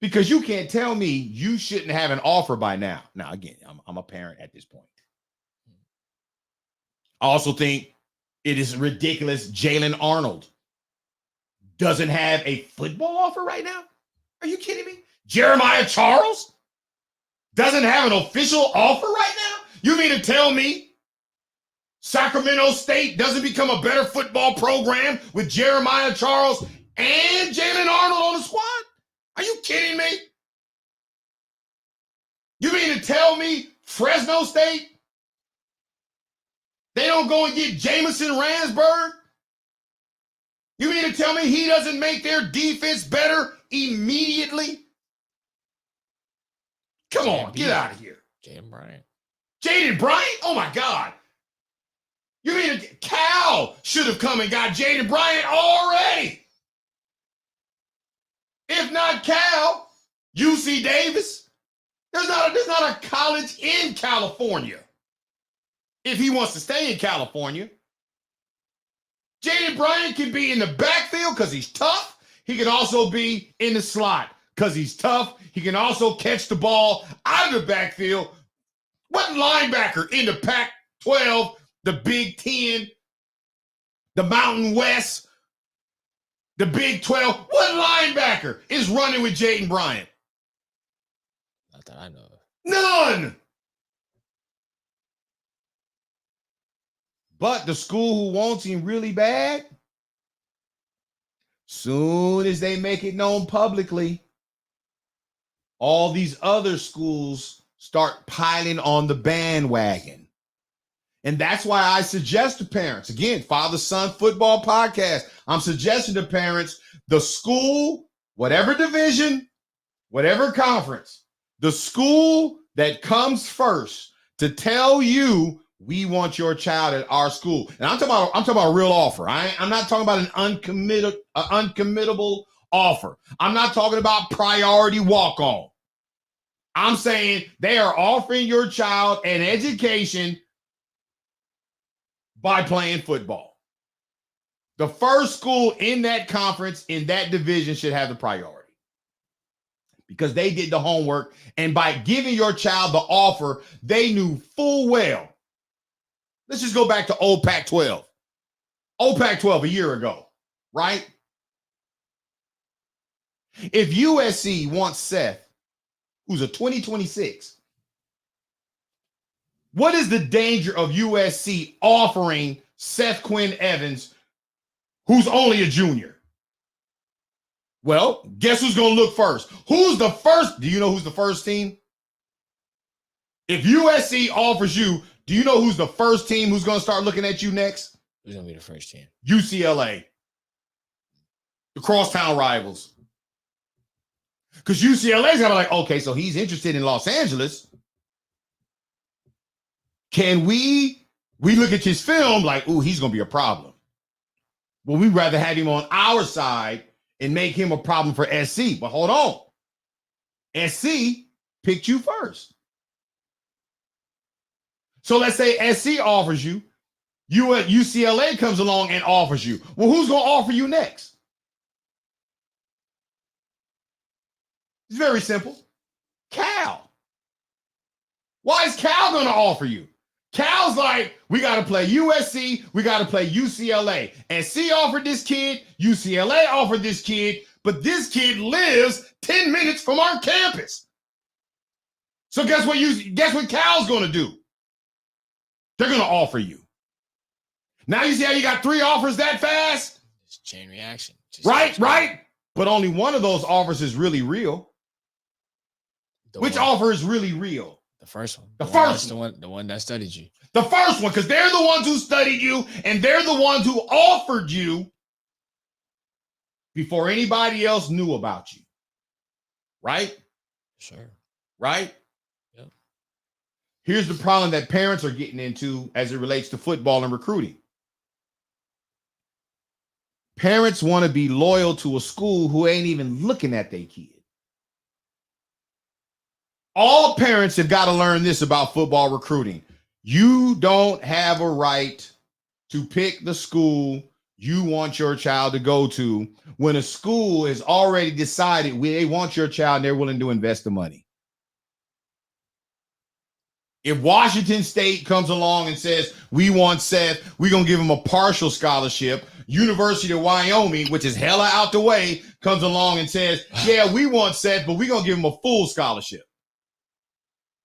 Because you can't tell me you shouldn't have an offer by now. Now, again, I'm a parent at this point. I also think it is ridiculous Jalen Arnold doesn't have a football offer right now. Are you kidding me? Jeremiah Charles doesn't have an official offer right now? You mean to tell me Sacramento State doesn't become a better football program with Jeremiah Charles and Jalen Arnold on the squad? Are you kidding me? You mean to tell me Fresno State, they don't go and get Jamison Ransburg? You mean to tell me he doesn't make their defense better immediately? Come on, get out of here. Jaden Bryant. Jaden Bryant? Oh my God. You mean Cal should have come and got Jaden Bryant already? If not Cal, UC Davis. There's not a college in California. If he wants to stay in California. Jaden Bryant can be in the backfield because he's tough. He can also be in the slot because he's tough. He can also catch the ball out of the backfield. What linebacker in the Pac-12, the Big 10, the Mountain West, the Big 12, what linebacker is running with Jaden Bryant? Not that I know of. None. But the school who wants him really bad, soon as they make it known publicly, all these other schools start piling on the bandwagon. And that's why I suggest to parents, again, father-son football podcast, I'm suggesting to parents, the school, whatever division, whatever conference, the school that comes first to tell you we want your child at our school. And I'm talking about a real offer. I'm not talking about an uncommittable offer. I'm not talking about priority walk-on. I'm saying they are offering your child an education by playing football. The first school in that conference, in that division, should have the priority because they did the homework. And by giving your child the offer, they knew full well. Let's just go back to old Pac-12. Old Pac-12 a year ago, right? If USC wants Seth, who's a 2026, what is the danger of USC offering Seth Quinn Evans, who's only a junior? Well, guess who's going to look first? Who's the first? Do you know who's the first team? If USC offers you, do you know who's the first team who's going to start looking at you next? Who's going to be the first team? UCLA. The crosstown rivals. Because UCLA's going to be like, okay, so he's interested in Los Angeles. Can we look at his film like, ooh, he's going to be a problem. Well, we'd rather have him on our side and make him a problem for SC. But hold on. SC picked you first. So let's say SC offers you, UCLA comes along and offers you. Well, who's going to offer you next? It's very simple. Cal. Why is Cal going to offer you? Cal's like, we got to play USC, we got to play UCLA. And C offered this kid, UCLA offered this kid, but this kid lives 10 minutes from our campus. So guess what Cal's going to do? They're going to offer you. Now you see how you got 3 offers that fast? It's chain reaction. Right. But only one of those offers is really real. Which offer is really real? The first one. The one that studied you. The first one, because they're the ones who studied you and they're the ones who offered you before anybody else knew about you. Right? Sure. Right? Yep. Here's the problem that parents are getting into as it relates to football and recruiting. Parents want to be loyal to a school who ain't even looking at their kid. All parents have got to learn this about football recruiting. You don't have a right to pick the school you want your child to go to when a school has already decided they want your child and they're willing to invest the money. If Washington State comes along and says, we want Seth, we're going to give him a partial scholarship. University of Wyoming, which is hella out the way, comes along and says, yeah, we want Seth, but we're going to give him a full scholarship.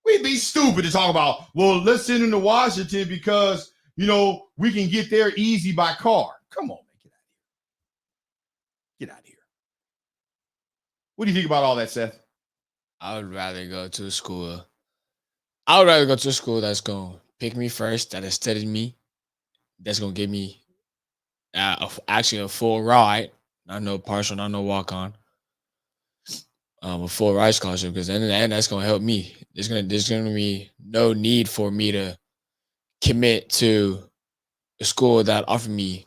We'd be stupid to talk about, well, let's send him to Washington because, we can get there easy by car. Come on, man, get out of here. What do you think about all that, Seth? I would rather go to a school that's going to pick me first, that has studied me, that's going to give me actually a full ride, not no partial, not no walk-on. A full ride scholarship, because in the end, that's gonna help me. There's gonna be no need for me to commit to a school that offered me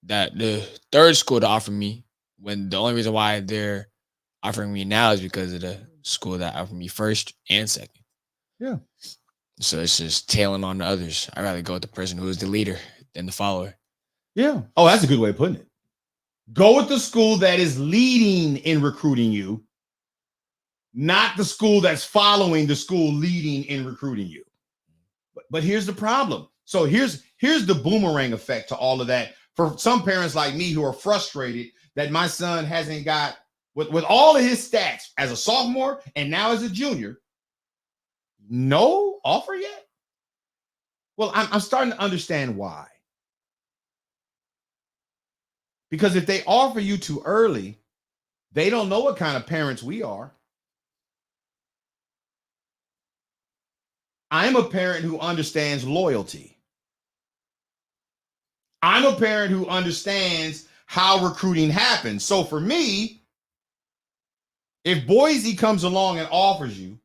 the third school to offer me, when the only reason why they're offering me now is because of the school that offered me first and second. Yeah. So it's just tailing on the others. I'd rather go with the person who is the leader than the follower. Yeah. Oh, that's a good way of putting it. Go with the school that is leading in recruiting you, not the school that's following the school leading in recruiting you. But here's the problem. So here's the boomerang effect to all of that. For some parents like me who are frustrated that my son hasn't got, with all of his stats as a sophomore and now as a junior, no offer yet? Well, I'm starting to understand why. Because if they offer you too early, they don't know what kind of parents we are. I'm a parent who understands loyalty. I'm a parent who understands how recruiting happens. So for me, if Boise comes along and offers you,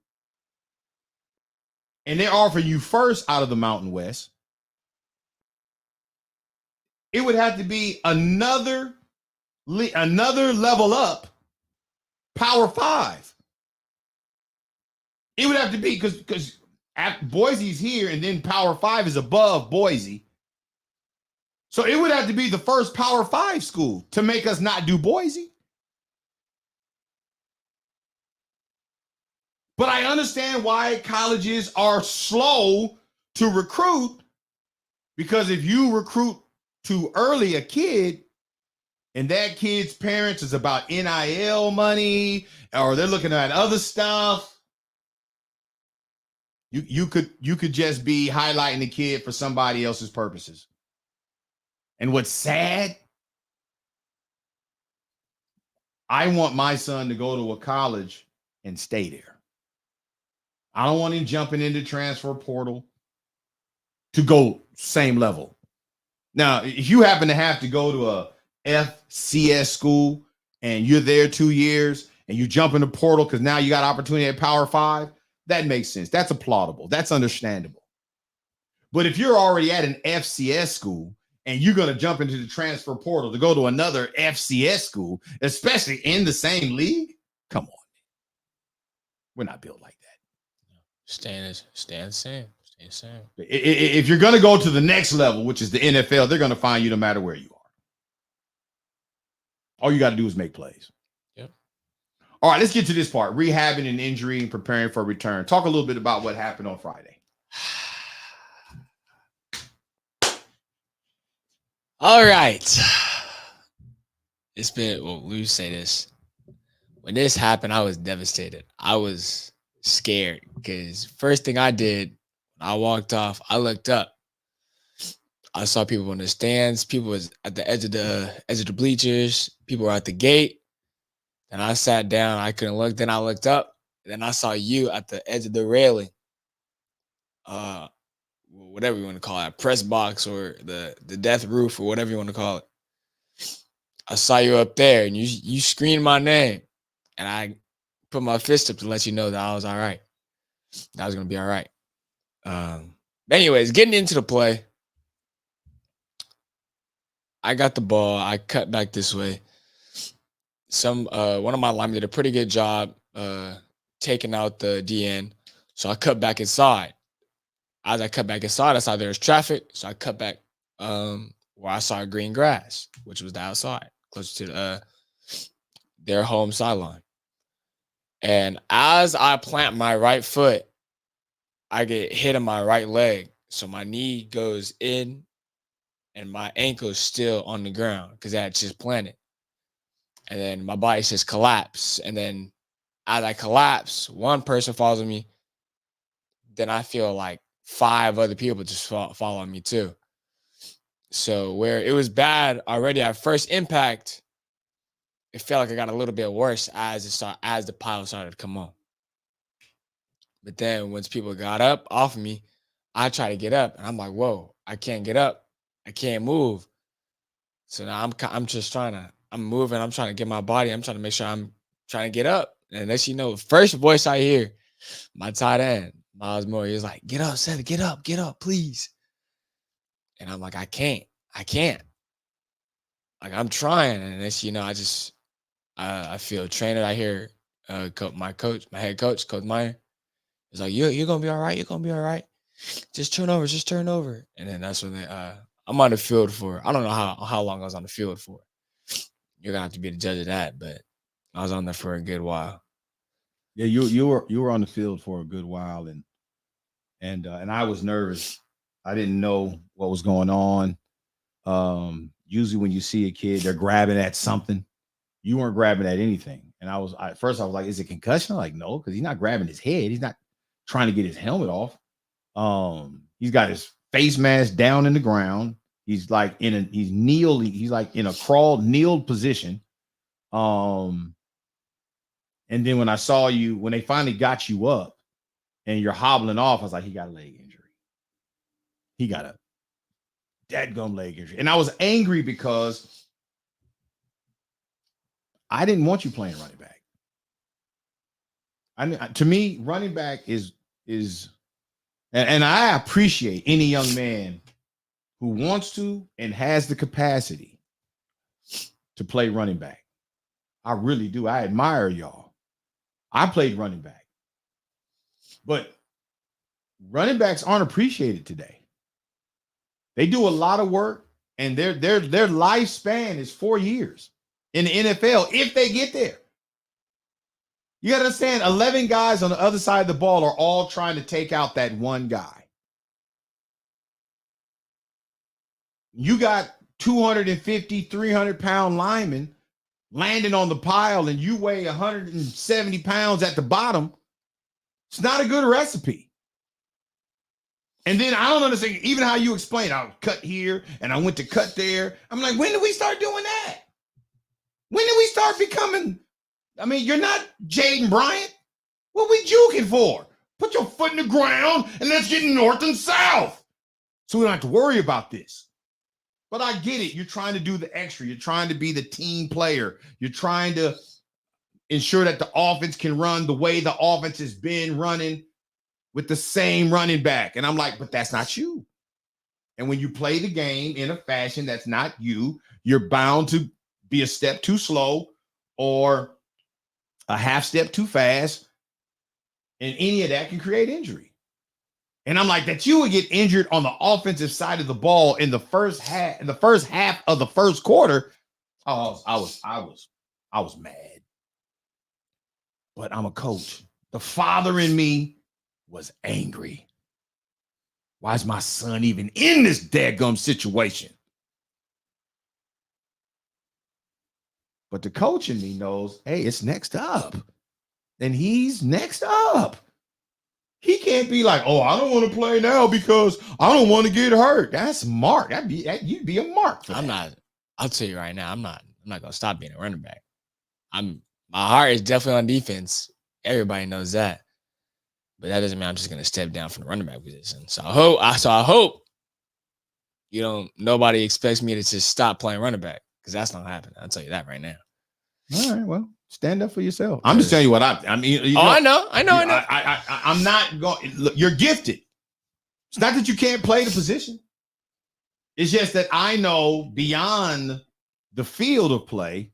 and they offer you first out of the Mountain West, it would have to be another level up, Power 5. It would have to be because Boise's here and then Power 5 is above Boise. So it would have to be the first Power 5 school to make us not do Boise. But I understand why colleges are slow to recruit, because if you recruit too early a kid and that kid's parents is about NIL money or they're looking at other stuff, you could just be highlighting the kid for somebody else's purposes. And what's sad, I want my son to go to a college and stay there. I don't want him jumping into transfer portal to go same level. Now, if you happen to have to go to a FCS school and you're there 2 years and you jump in the portal because now you got opportunity at Power 5, that makes sense. That's applaudable. That's understandable. But if you're already at an FCS school and you're going to jump into the transfer portal to go to another FCS school, especially in the same league, come on. We're not built like that. Stay the same. If you're going to go to the next level, which is the NFL, they're going to find you no matter where you are. All you got to do is make plays. Yep. All right, let's get to this part. Rehabbing an injury and preparing for a return. Talk a little bit about what happened on Friday. All right. It's been, well, we say this. When this happened, I was devastated. I was scared because first thing I did, I walked off, I looked up. I saw people in the stands. People was at the edge of the bleachers. People were at the gate. And I sat down. I couldn't look. Then I looked up. Then I saw you at the edge of the railing. Whatever you want to call it, press box or the death roof or whatever you want to call it. I saw you up there and you screamed my name. And I put my fist up to let you know that I was all right. That I was gonna be all right. Anyways, getting into the play. I got the ball. I cut back this way. One of my linemen did a pretty good job taking out the DN. So I cut back inside. As I cut back inside, I saw there was traffic. So I cut back where I saw green grass, which was the outside, close to their home sideline. And as I plant my right foot, I get hit in my right leg. So my knee goes in and my ankle is still on the ground because I had just planted. And then my body just collapse. And then as I collapse, one person follows me. Then I feel like 5 other people just follow me too. So where it was bad already at first impact, it felt like it got a little bit worse as the pile started to come on. But then once people got up off of me, I try to get up and I'm like, whoa, I can't get up. I can't move. So now I'm just I'm moving. I'm trying to get my body. I'm trying to make sure I'm trying to get up. And next you know, first voice I hear, my tight end, Miles Moore, he was like, get up, Seth, get up, please. And I'm like, I can't. Like I'm trying. And next you know, I feel trainer. I hear my head coach, Coach Meyer, is like, you're gonna be all right. You're gonna be all right. Just turn over. And then that's when I'm on the field for, I don't know how long I was on the field for. You're gonna have to be the judge of that, but I was on there for a good while. Yeah, you were on the field for a good while, and I was nervous. I didn't know what was going on. Usually when you see a kid, they're grabbing at something. You weren't grabbing at anything. And at first I was like, is it concussion? Like, no, because he's not grabbing his head. He's not trying to get his helmet off. He's got his face mask down in the ground. He's like he's like in a kneeled position. And then when I saw you, when they finally got you up and you're hobbling off, I was like, he got a leg injury. He got a dadgum leg injury. And I was angry because I didn't want you playing running back. To me, running back is and I appreciate any young man who wants to and has the capacity to play running back. I really do. I admire y'all. I played running back. But running backs aren't appreciated today. They do a lot of work, and their lifespan is 4 years in the NFL if they get there. You got to understand, 11 guys on the other side of the ball are all trying to take out that one guy. You got 250, 300-pound linemen landing on the pile, and you weigh 170 pounds at the bottom. It's not a good recipe. And then I don't understand even how you explain, I cut here and I went to cut there. I'm like, when did we start doing that? When did we start becoming, you're not Jaden Bryant. What we juking for? Put your foot in the ground and let's get north and south. So we don't have to worry about this. But I get it. You're trying to do the extra. You're trying to be the team player. You're trying to ensure that the offense can run the way the offense has been running with the same running back. And I'm like, but that's not you. And when you play the game in a fashion that's not you, you're bound to be a step too slow or a half step too fast. And any of that can create injury. And I'm like, that you would get injured on the offensive side of the ball in the first half of the first quarter. Oh, I was mad. but I'm a coach. The father in me was angry. Why is my son even in this dadgum situation? But the coach in me knows, hey, it's next up. And he's next up. He can't be like, oh, I don't want to play now because I don't want to get hurt. That's Mark. You'd be a Mark. I'm not. I'll tell you right now, I'm not gonna stop being a running back. My heart is definitely on defense. Everybody knows that. But that doesn't mean I'm just gonna step down from the running back position. So I hope nobody expects me to just stop playing running back, because that's not happening. I'll tell you that right now. All right, well, stand up for yourself. I'm just telling you what I mean. I know. I'm not going. Look, you're gifted. It's not that you can't play the position. It's just that I know beyond the field of play,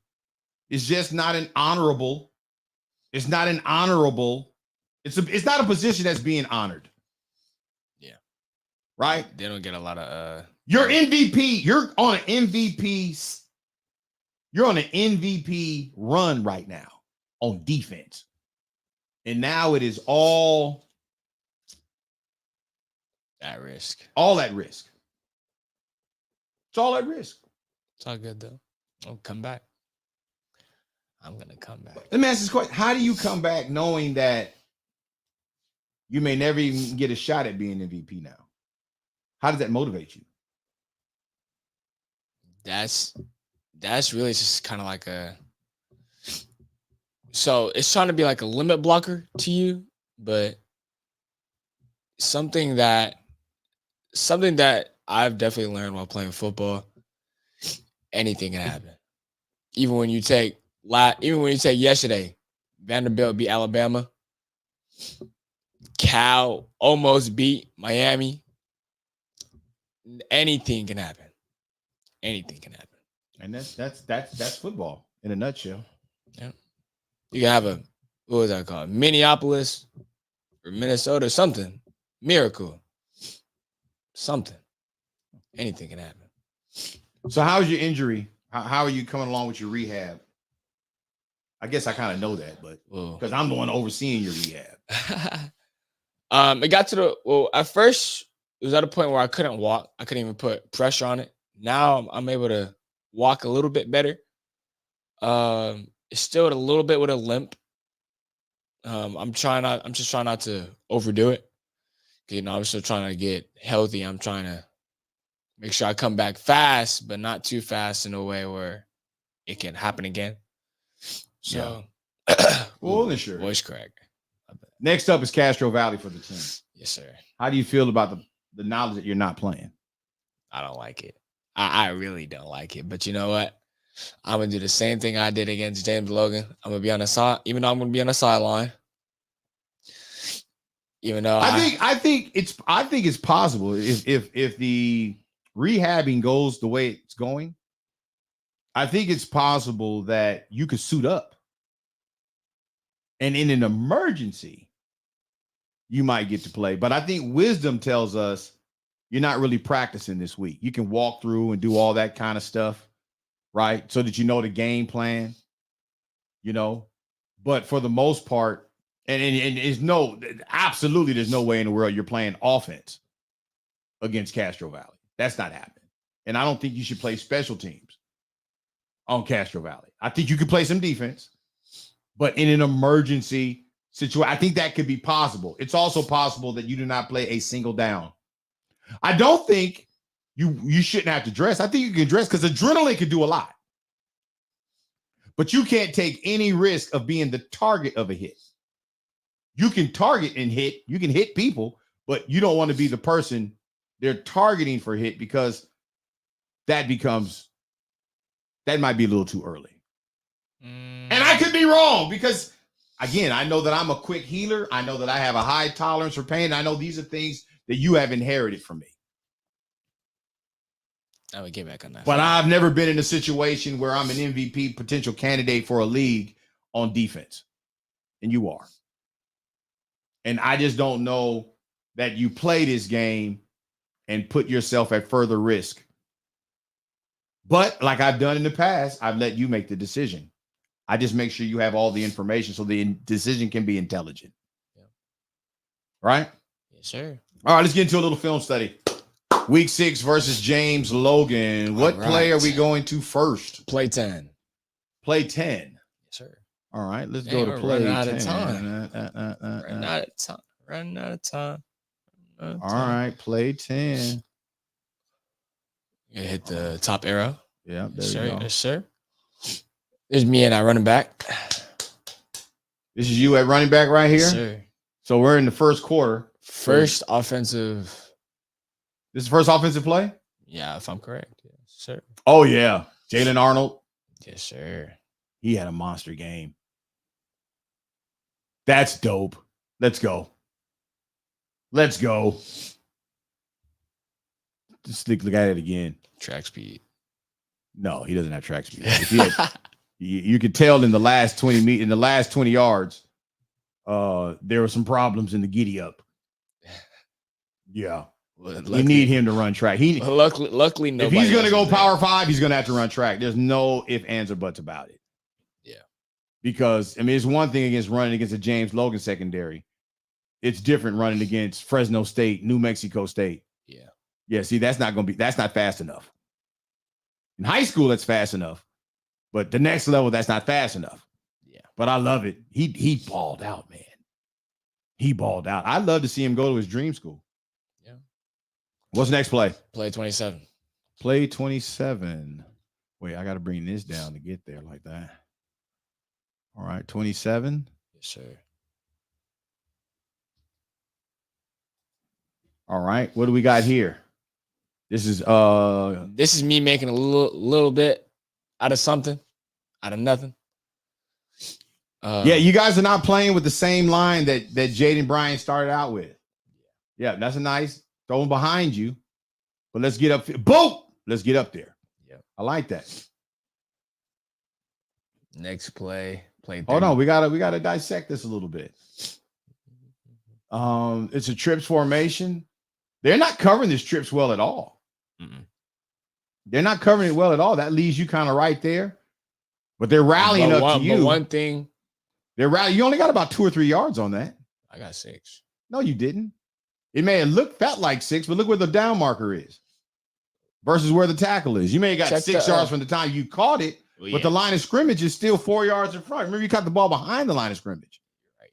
it's just not an honorable. It's not an honorable. It's not a position that's being honored. Yeah. Right? They don't get a lot of You're MVP. You're on an MVP. You're on an MVP run right now on defense. And now it is all at risk. All at risk. It's all at risk. It's all good though. I'll come back. I'm gonna come back. Let me ask this question. How do you come back knowing that you may never even get a shot at being MVP now? How does that motivate you? That's really just kind of like so it's trying to be like a limit blocker to you, but something that I've definitely learned while playing football, anything can happen. Even when you take yesterday, Vanderbilt beat Alabama, Cal almost beat Miami. Anything can happen. Anything can happen. And that's football in a nutshell. Yeah. You can have what was that called? Minneapolis or Minnesota, something. Miracle. Something. Anything can happen. So how's your injury? How are you coming along with your rehab? I guess I kind of know that, but because I'm the one overseeing your rehab. It got to at first it was at a point where I couldn't walk. I couldn't even put pressure on it. Now I'm able to walk a little bit better. It's still a little bit with a limp. I'm just trying not to overdo it. I'm still trying to get healthy. I'm trying to make sure I come back fast, but not too fast in a way where it can happen again. So, Sure. Voice crack. Next up is Castro Valley for the team. Yes, sir. How do you feel about the knowledge that you're not playing? I don't like it. I really don't like it. But you know what? I'm gonna do the same thing I did against James Logan. I'm gonna be on the side, even though I'm gonna be on the sideline. Even though I think it's possible if the rehabbing goes the way it's going. I think it's possible that you could suit up, and in an emergency, you might get to play. But I think wisdom tells us you're not really practicing this week. You can walk through and do all that kind of stuff, right? So that you know the game plan, But for the most part, and there's no way in the world you're playing offense against Castro Valley. That's not happening. And I don't think you should play special teams on Castro Valley. I think you could play some defense, but in an emergency situation, I think that could be possible. It's also possible that you do not play a single down. I don't think you shouldn't have to dress. I think you can dress because adrenaline can do a lot. But you can't take any risk of being the target of a hit. You can target and hit. You can hit people, but you don't want to be the person they're targeting for hit, because that might be a little too early. And I could be wrong, because, again, I know that I'm a quick healer. I know that I have a high tolerance for pain. I know these are things that you have inherited from me. I would get back on that. But I've never been in a situation where I'm an MVP potential candidate for a league on defense. And you are. And I just don't know that you play this game and put yourself at further risk. But like I've done in the past, I've let you make the decision. I just make sure you have all the information so the decision can be intelligent. Yeah. Right? Yes, sir. All right, let's get into a little film study. Week 6 versus James Logan. What play are we going to first? Play 10. Play 10. Yes, sir. All right, let's Dang, go to we're play running out 10. of time. Running out of time. Running out of time. All right, play 10. You hit the top arrow. Yeah, there Yes, you sir. go. Yes, sir. There's me and I running back. This is you at running back right here? Yes, sir. So we're in the first quarter. First offensive. This is the first offensive play? Yeah, if I'm correct. Yes, sir. Oh, yeah. Jalen Arnold. Yes, sir. He had a monster game. That's dope. Let's go. Let's go. Just look at it again. Track speed. No, he doesn't have track speed. If he had, you could tell in the last 20 yards, there were some problems in the giddy up. Yeah. We need him to run track. Luckily, if he's going to go Power 5, he's going to have to run track. There's no ifs, ands, or buts about it. Yeah. Because, I mean, it's one thing against running against a James Logan secondary. It's different running against Fresno State, New Mexico State. Yeah. Yeah, see, that's not fast enough. In high school, that's fast enough. But the next level, that's not fast enough. Yeah. But I love it. He balled out, man. He balled out. I'd love to see him go to his dream school. Yeah. What's the next play? Play 27. Play 27. Wait, I got to bring this down to get there like that. All right, 27. Yes, sir. All right, what do we got here? This is me making a little bit out of something, out of nothing. Yeah, you guys are not playing with the same line that Jaden Bryant started out with. Yeah, that's a nice throwing behind you. But let's get up. Boom! Let's get up there. Yeah, I like that. Next play. Play 30. Hold on, we gotta dissect this a little bit. It's a trips formation. They're not covering this trips well at all. Mm-mm. They're not covering it well at all. That leaves you kind of right there. But they're rallying up to you. But one thing. They're rallying. You only got about 2 or 3 yards on that. I got 6. No, you didn't. It may have felt like 6, but look where the down marker is versus where the tackle is. You may have got 6 yards from the time you caught it, but the line of scrimmage is still 4 yards in front. Remember, you caught the ball behind the line of scrimmage.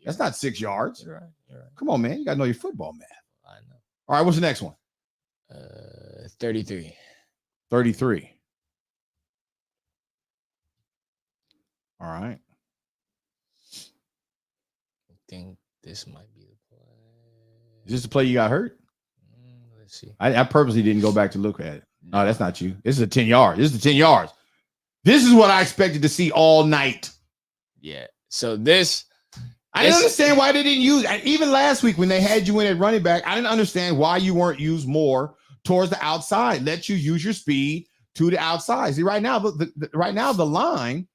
That's not 6 yards. You're right. Come on, man. You got to know your football math. I know. All right, what's the next one? 33. 33. All right. I think this might be the play. Is this the play you got hurt? Let's see. I purposely didn't go back to look at it. No, that's not you. This is a 10 yard. This is the 10 yards. This is what I expected to see all night. Yeah. So this. I didn't understand why they didn't use, even last week when they had you in at running back, I didn't understand why you weren't used more towards the outside. Let you use your speed to the outside. See, right now, the line,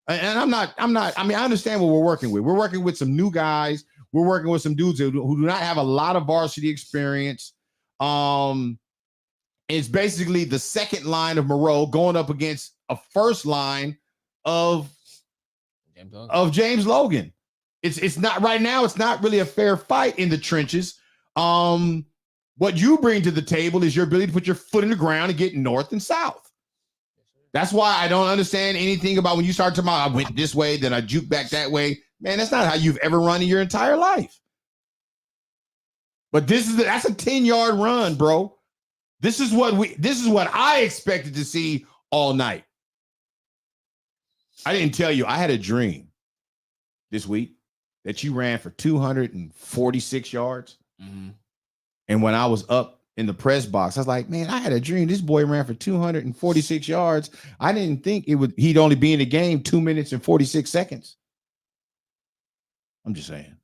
and I understand what we're working with. We're working with some new guys. We're working with some dudes who do not have a lot of varsity experience. It's basically the second line of Moreau going up against a first line of James Logan. It's not right now. It's not really a fair fight in the trenches. What you bring to the table is your ability to put your foot in the ground and get north and south. That's why I don't understand anything about when you start talking about I went this way, then I juke back that way. Man, that's not how you've ever run in your entire life. But that's a 10-yard run, bro. This is what I expected to see all night. I didn't tell you. I had a dream this week that you ran for 246 yards. Mm-hmm. And when I was up in the press box, I was like, man, I had a dream. This boy ran for 246 yards. I didn't think he'd only be in the game 2 minutes and 46 seconds. I'm just saying.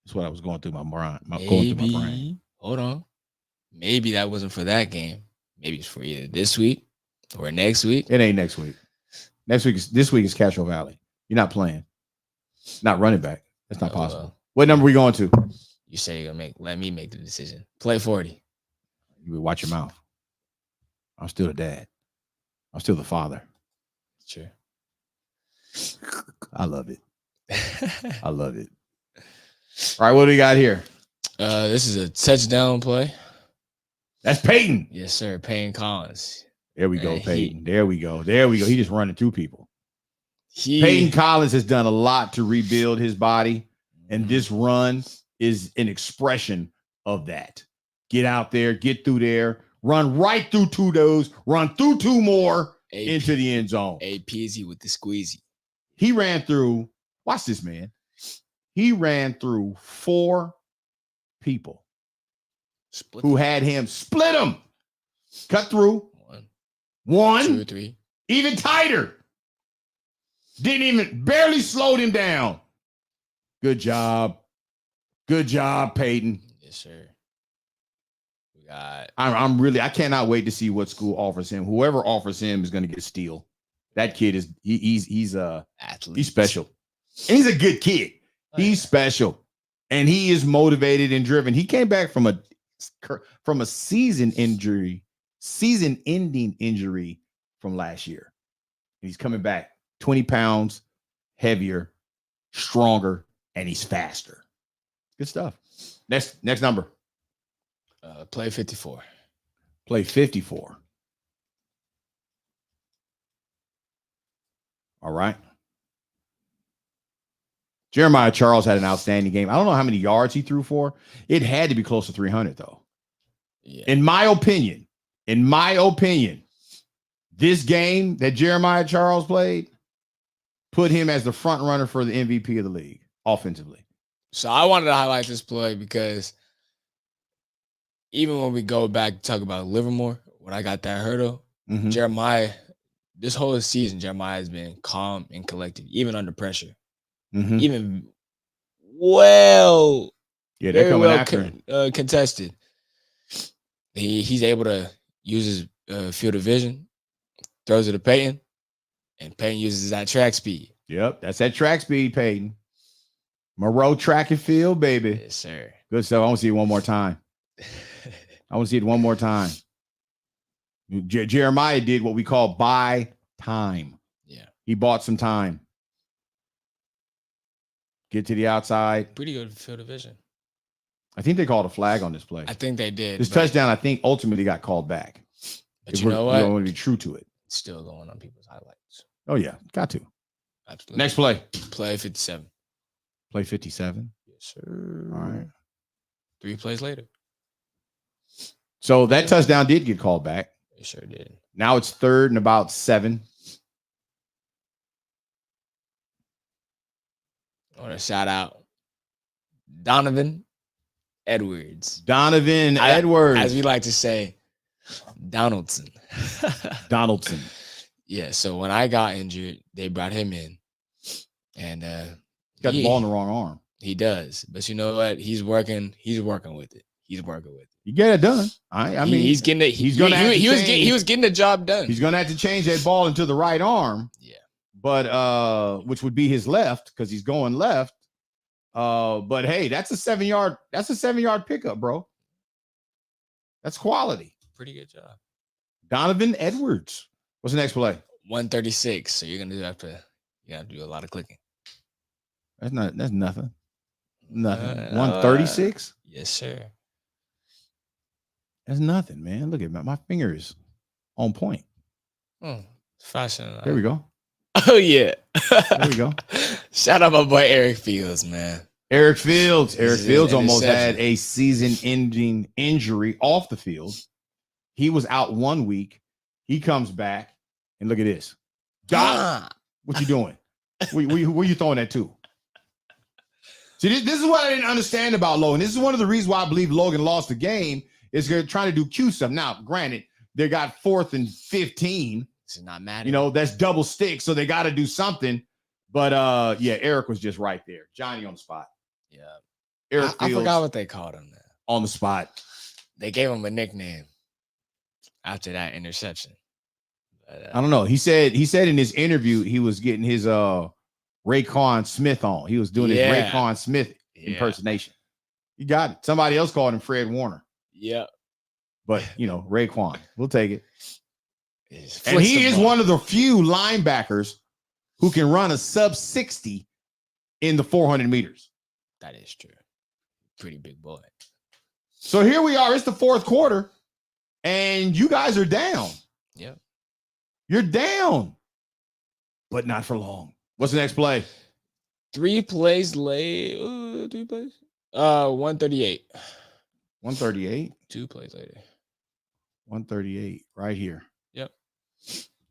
That's what I was going through my brain. Going through my brain. Hold on. Maybe that wasn't for that game. Maybe it's for either this week or next week. It ain't next week. This week is Castro Valley. You're not playing. Not running back. That's not possible. What number are we going to? You say you're gonna let me make the decision. Play 40. You would watch your mouth. I'm still the dad. I'm still the father. Sure. I love it. I love it. All right, what do we got here? This is a touchdown play. That's Peyton. Yes, sir. Payne Collins. There we go, And Peyton. There we go. There we go. He just running through people. He Peyton Collins has done a lot to rebuild his body, and Mhm. this run is an expression of that. Get out there, get through there, run right through two of those, run through two more into the end zone. A peasy with the squeezy. He ran through, watch this, man. He ran through 4 people Split who them. had him split him, cut through 1, 2, one, 3. even tighter. Didn't even barely slowed him down. Good job. Good job, Peyton. Yes, sir. We got I cannot wait to see what school offers him. Whoever offers him is going to get a steal. That kid is he's athlete. special. And he's a good kid. He's special. And he is motivated and driven. He came back from a season-ending injury from last year. And he's coming back 20 pounds heavier, stronger, and he's faster. Good stuff. Next number. Play 54. Play 54. All right. Jeremiah Charles had an outstanding game. I don't know how many yards he threw for. It had to be close to 300, though. Yeah. In my opinion, this game that Jeremiah Charles played put him as the front runner for the MVP of the league offensively. So I wanted to highlight this play because even when we go back to talk about Livermore, when I got that hurdle, Mhm. Jeremiah, this whole season, Jeremiah has been calm and collected, even under pressure. Mhm. Even well, Yeah, they're very coming well after him. contested. He's able to use his field of vision, throws it to Peyton, and Peyton uses that track speed. Yep, that's that track speed, Peyton. Moreau track and field, baby. Yes, sir. Good stuff. I want to see it one more time. I want to see it one more time. Jeremiah did what we call buy time. Yeah. He bought some time. Get to the outside. Pretty good field of vision. I think they called a flag on this play. I think they did. This but- touchdown, I think, ultimately got called back. But If you know what? We want to be true to it. It's still going on people's highlights. Oh, yeah. Got to. Absolutely. Next play. Play 57. Play 57. Yes, sir. All right. 3 plays later. So that touchdown did get called back. It sure did. Now it's 3rd and about 7. I want to shout out Donovan Edwards. Donovan Edwards. As we like to say, Donaldson. Donaldson. Yeah, so when I got injured, they brought him in. And Got the ball in the wrong arm. he does. But you know what? He's working with it. You get it done. I mean, he's getting it. he's gonna have to he change. was getting the job done. He's going to have to change that ball into the right arm. Yeah. But which would be his left because he's going left. But hey, that's a 7-yard pickup, bro. That's quality. Pretty good job. Donovan Edwards. What's the next play? 136. So you're gonna have to do a lot of clicking. That's nothing. Nothing. 136. 136? Yes, sir. That's nothing, man. Look at my finger is on point. Fashion. There we go. Oh yeah. There we go. Shout out my boy Eric Fields, man. Eric Fields. This Eric is Fields an almost interception. had a season-ending injury off the field. He was out 1 week. He comes back, and look at this. God, what you doing? Where you throwing that to? See, this is what I didn't understand about Logan. This is one of the reasons why I believe Logan lost the game is they're trying to do Q stuff. Now, granted, they got 4th and 15. This is not mad. You know, that's double stick, so they got to do something. But yeah, Eric was just right there. Johnny on the spot. Yeah. Eric I Fields forgot what they called him now. on the spot. They gave him a nickname after that interception. But, I don't know. He said in his interview he was getting his Raekwon Smith on. He was doing his Yeah. Raekwon Smith impersonation. You got it. Somebody else called him Fred Warner. Yeah. But, you know, Raekwon. We'll take it. It's And he flips the is ball. one of the few linebackers who can run a sub 60 in the 400 meters. That is true. Pretty big boy. So here we are. It's the fourth quarter, and you guys are down. Yep. You're down, but not for long. What's the next play? 3 plays late. 3 plays. 138. 138. 2 plays later. 138 right here. Yep.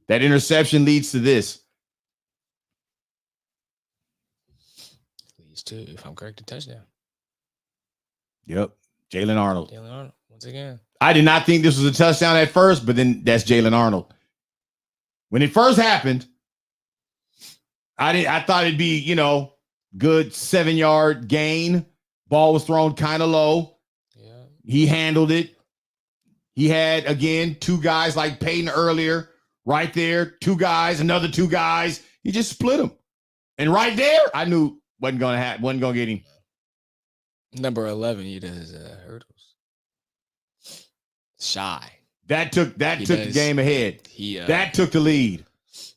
That interception leads to this. Leads to, if I'm correct, a touchdown. Yep. Jalen Arnold. Jalen Arnold, once again. I did not think this was a touchdown at first, but then that's Jalen Arnold. When it first happened, I thought it'd be, good 7-yard gain. Ball was thrown kind of low. Yeah. He handled it. He had, again, 2 guys like Peyton earlier, right there. 2 guys, another 2 guys. He just split them. And right there, I knew wasn't going to get him. Number 11, he does hurdles. Shy. That took the game ahead. That took the lead.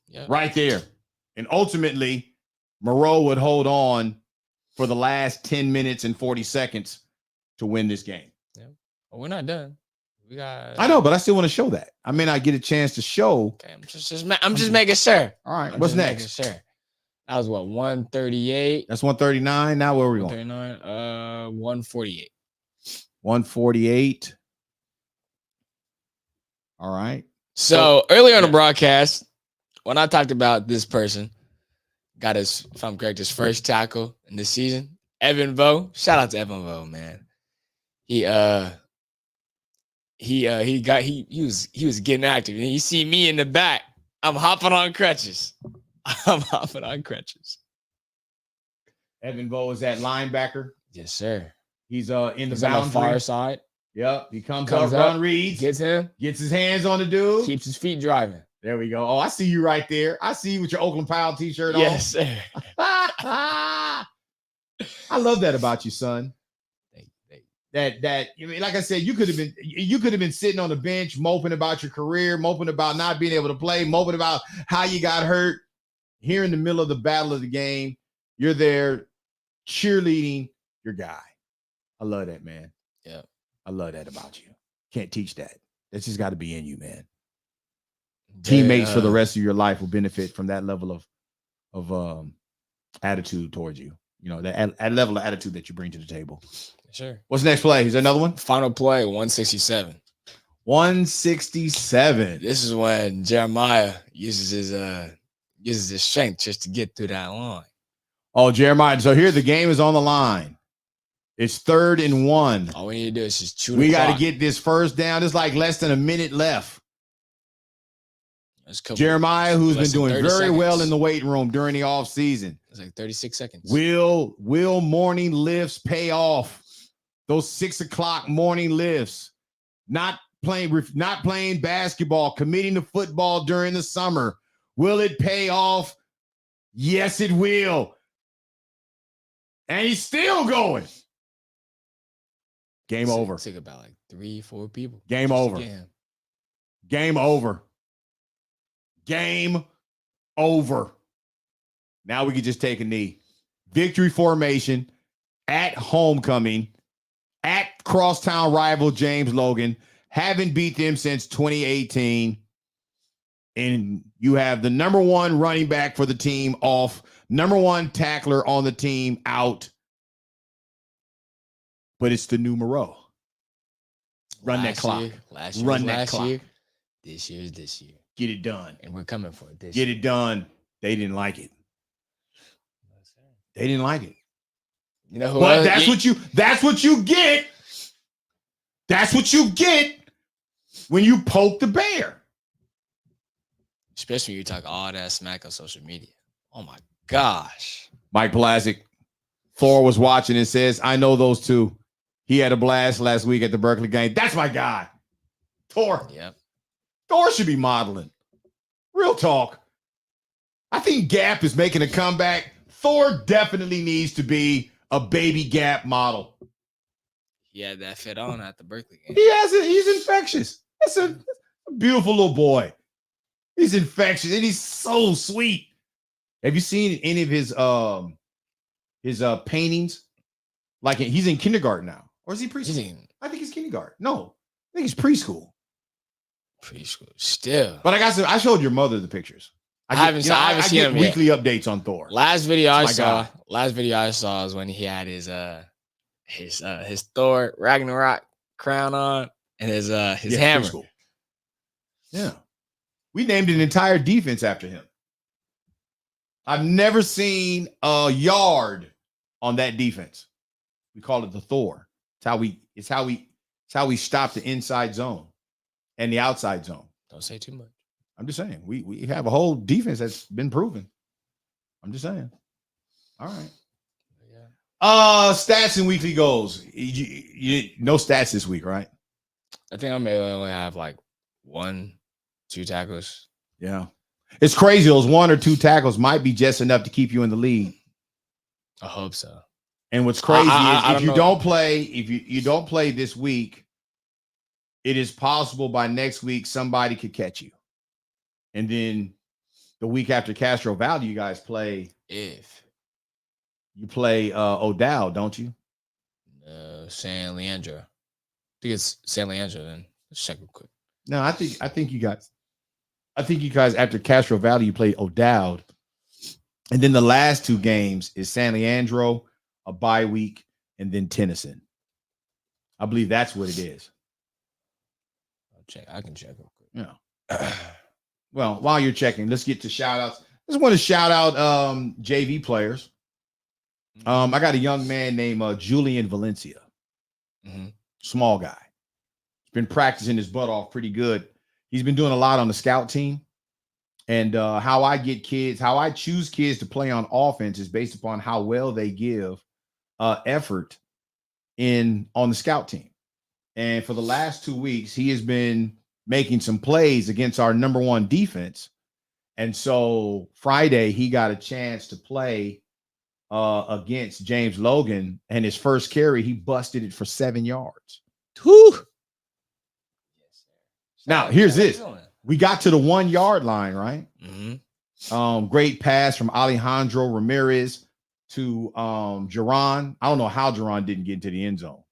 Yep. Right there. And ultimately, Moreau would hold on for the last 10 minutes and 40 seconds to win this game. Yeah. Well, we're not done. We got. I know, but I still want to show that. I may not get a chance to show. Okay, I'm just making sure. All right. What's next? Sure. That was what, 138. That's 139. Now where are we going? 139. 148. 148. All right. So earlier on the broadcast, when I talked about this person, got his, if I'm correct, his first tackle in this season, Evan Vo. Shout out to Evan Vo, man. He was getting active. And you see me in the back. I'm hopping on crutches. Evan Vo is that linebacker. Yes, sir. He's in the He's on the boundary. far side. Yep. He comes up, run reads, Gets him. gets his hands on the dude. Keeps his feet driving. There we go. Oh, I see you right there. I see you with your Oakland Pile t-shirt on. Yes, sir. I love that about you, son. That I mean, like I said, you could have been sitting on the bench moping about your career, moping about not being able to play, moping about how you got hurt. Here in the middle of the battle of the game, you're there cheerleading your guy. I love that, man. Yeah. I love that about you. Can't teach that. That's just got to be in you, man. Teammates for the rest of your life will benefit from that level of attitude towards you. That level of attitude that you bring to the table. Sure. What's the next play? Is there another one? Final play, 167. 167. This is when Jeremiah uses his strength just to get through that line. Oh, Jeremiah. So here the game is on the line. It's 3rd and 1. All we need to do is just chew the We got to clock. get this first down. There's like less than a minute left. Jeremiah, who's been doing very well in the weight room during the off season. It's like 36 seconds. Will morning lifts pay off? Those 6 o'clock morning lifts. Not playing basketball, committing to football during the summer. Will it pay off? Yes, it will. And he's still going. Game over. Took about like 3-4 people. Game over. Game over. Game over. Now we can just take a knee. Victory formation at homecoming at crosstown rival James Logan. Haven't beat them since 2018. And you have the number 1 running back for the team off, number 1 tackler on the team out. But it's the new Moreau. Run that clock. Last year. Run that clock. Year. This year is this year. Get it done. And we're coming for it this Get year. it done. They didn't like it. They didn't like it. You know who? But that's what you get. That's what you get when you poke the bear. Especially when you talk all that smack on social media. Oh my gosh. Mike Plasek, Thor was watching and says, I know those two. He had a blast last week at the Berkeley game. That's my guy. Thor. Yep. Thor should be modeling. Real talk. I think Gap is making a comeback. Thor definitely needs to be a baby Gap model. He had that fit on at the Berkeley game. He's infectious. That's a beautiful little boy. He's infectious and he's so sweet. Have you seen any of his paintings? Like he's in kindergarten now, or is he preschool? I think he's kindergarten. No, I think he's preschool. Preschool still. But I showed your mother the pictures. I haven't seen him weekly yet. updates on Thor. Last video I saw is when he had his Thor Ragnarok crown on and his hammer. Preschool. Yeah. We named an entire defense after him. I've never seen a yard on that defense. We call it the Thor. It's how we stop the inside zone and the outside zone. Don't say too much. I'm just saying we have a whole defense that's been proven. I'm just saying. All right. Yeah. Stats and weekly goals. You no stats this week, right? I think I may only have like 1-2 tackles. Yeah. It's crazy. Those 1 or 2 tackles might be just enough to keep you in the lead. I hope so. And what's crazy is if you don't play this week, it is possible by next week somebody could catch you. And then the week after Castro Valley, you guys play. If you play O'Dowd, don't you? San Leandro. I think it's San Leandro. Then let's check real quick. No, I think you guys after Castro Valley, you play O'Dowd. And then the last 2 games is San Leandro, a bye week, and then Tennyson. I believe that's what it is. I can check real quick. Yeah. Well, while you're checking, let's get to shout outs. I just want to shout out JV players. I got a young man named Julian Valencia. Small guy. He's been practicing his butt off pretty good. He's been doing a lot on the scout team. And how I choose kids to play on offense is based upon how well they give effort on the scout team. And for the last 2 weeks, he has been making some plays against our number 1 defense. And so Friday, he got a chance to play against James Logan. And his first carry, he busted it for 7 yards. Whew. Now, here's this. We got to the 1 yard line, right? Great pass from Alejandro Ramirez to Jerron. I don't know how Jerron didn't get into the end zone.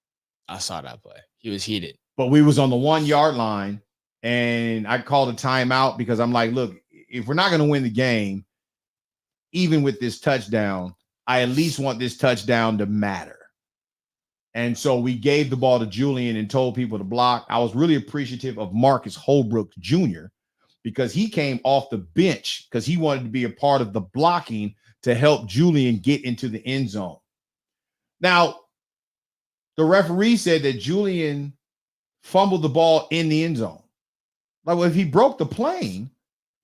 I saw that play. He was heated. But we was on the 1 yard line, and I called a timeout because I'm like, look, if we're not going to win the game, even with this touchdown, I at least want this touchdown to matter. And so we gave the ball to Julian and told people to block. I was really appreciative of Marcus Holbrook Jr. because he came off the bench because he wanted to be a part of the blocking to help Julian get into the end zone. Now, the referee said that Julian fumbled the ball in the end zone. Like, well, if he broke the plane,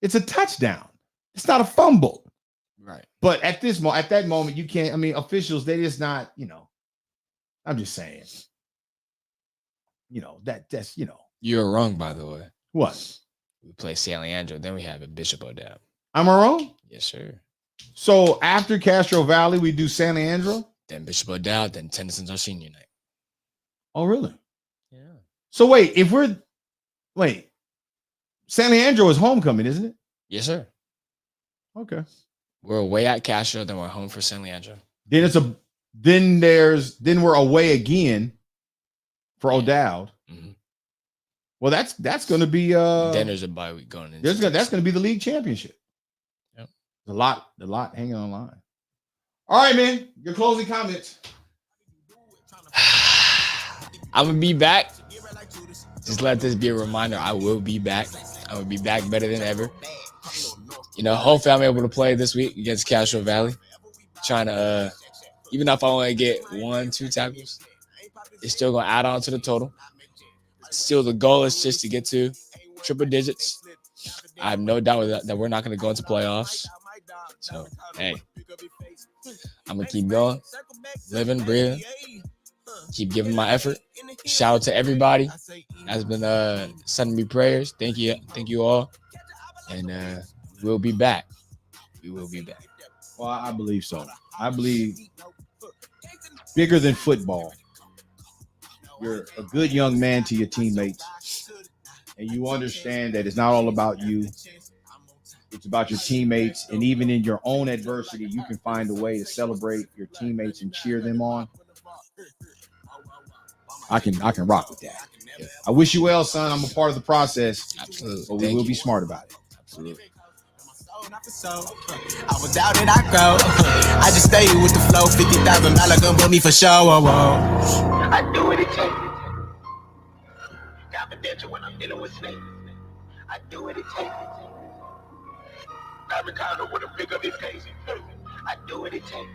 it's a touchdown. It's not a fumble. Right. But at that moment, you can't, officials, they just not, I'm just saying, that's. You're wrong, by the way. What? We play San Leandro, then we have a Bishop O'Dowd. Am I wrong? Yes, sir. So after Castro Valley, we do San Leandro? Then Bishop O'Dowd, then Tennyson's our senior night. Oh, really? Yeah. So San Leandro is homecoming, isn't it? Yes, sir. Okay. We're away at Castro, then we're home for San Leandro. Then we're away again for O'Dowd. Mm-hmm. Well, that's going to be then there's a bye week going in. That's going to be the league championship. Yep. A lot hanging on the line. All right, man. Your closing comments. I'm gonna be back. Just let this be a reminder. I will be back. I will be back better than ever. Hopefully I'm able to play this week against Castro Valley. Trying to, even if I only get 1-2 tackles, it's still gonna add on to the total. Still, the goal is just to get to triple digits. I have no doubt that we're not gonna go into playoffs. So, hey, I'm gonna keep going, living, breathing, keep giving my effort. Shout out to everybody that's been sending me prayers. Thank you all, and we'll be back. We will be back. Well, I believe so. I believe bigger than football. You're a good young man to your teammates, and you understand that it's not all about you. It's about your teammates, and even in your own adversity, you can find a way to celebrate your teammates and cheer them on. I can rock with that. I wish you well, son. I'm a part of the process. Absolutely. But we will be smart about it. Absolutely. I was out and I grow. I just stay with the flow. $50,000 gon' put me for show. I do what it takes. Confidential when I'm dealing with snakes. I do what it takes. I'm a condo with a pick up his case. I do what it takes.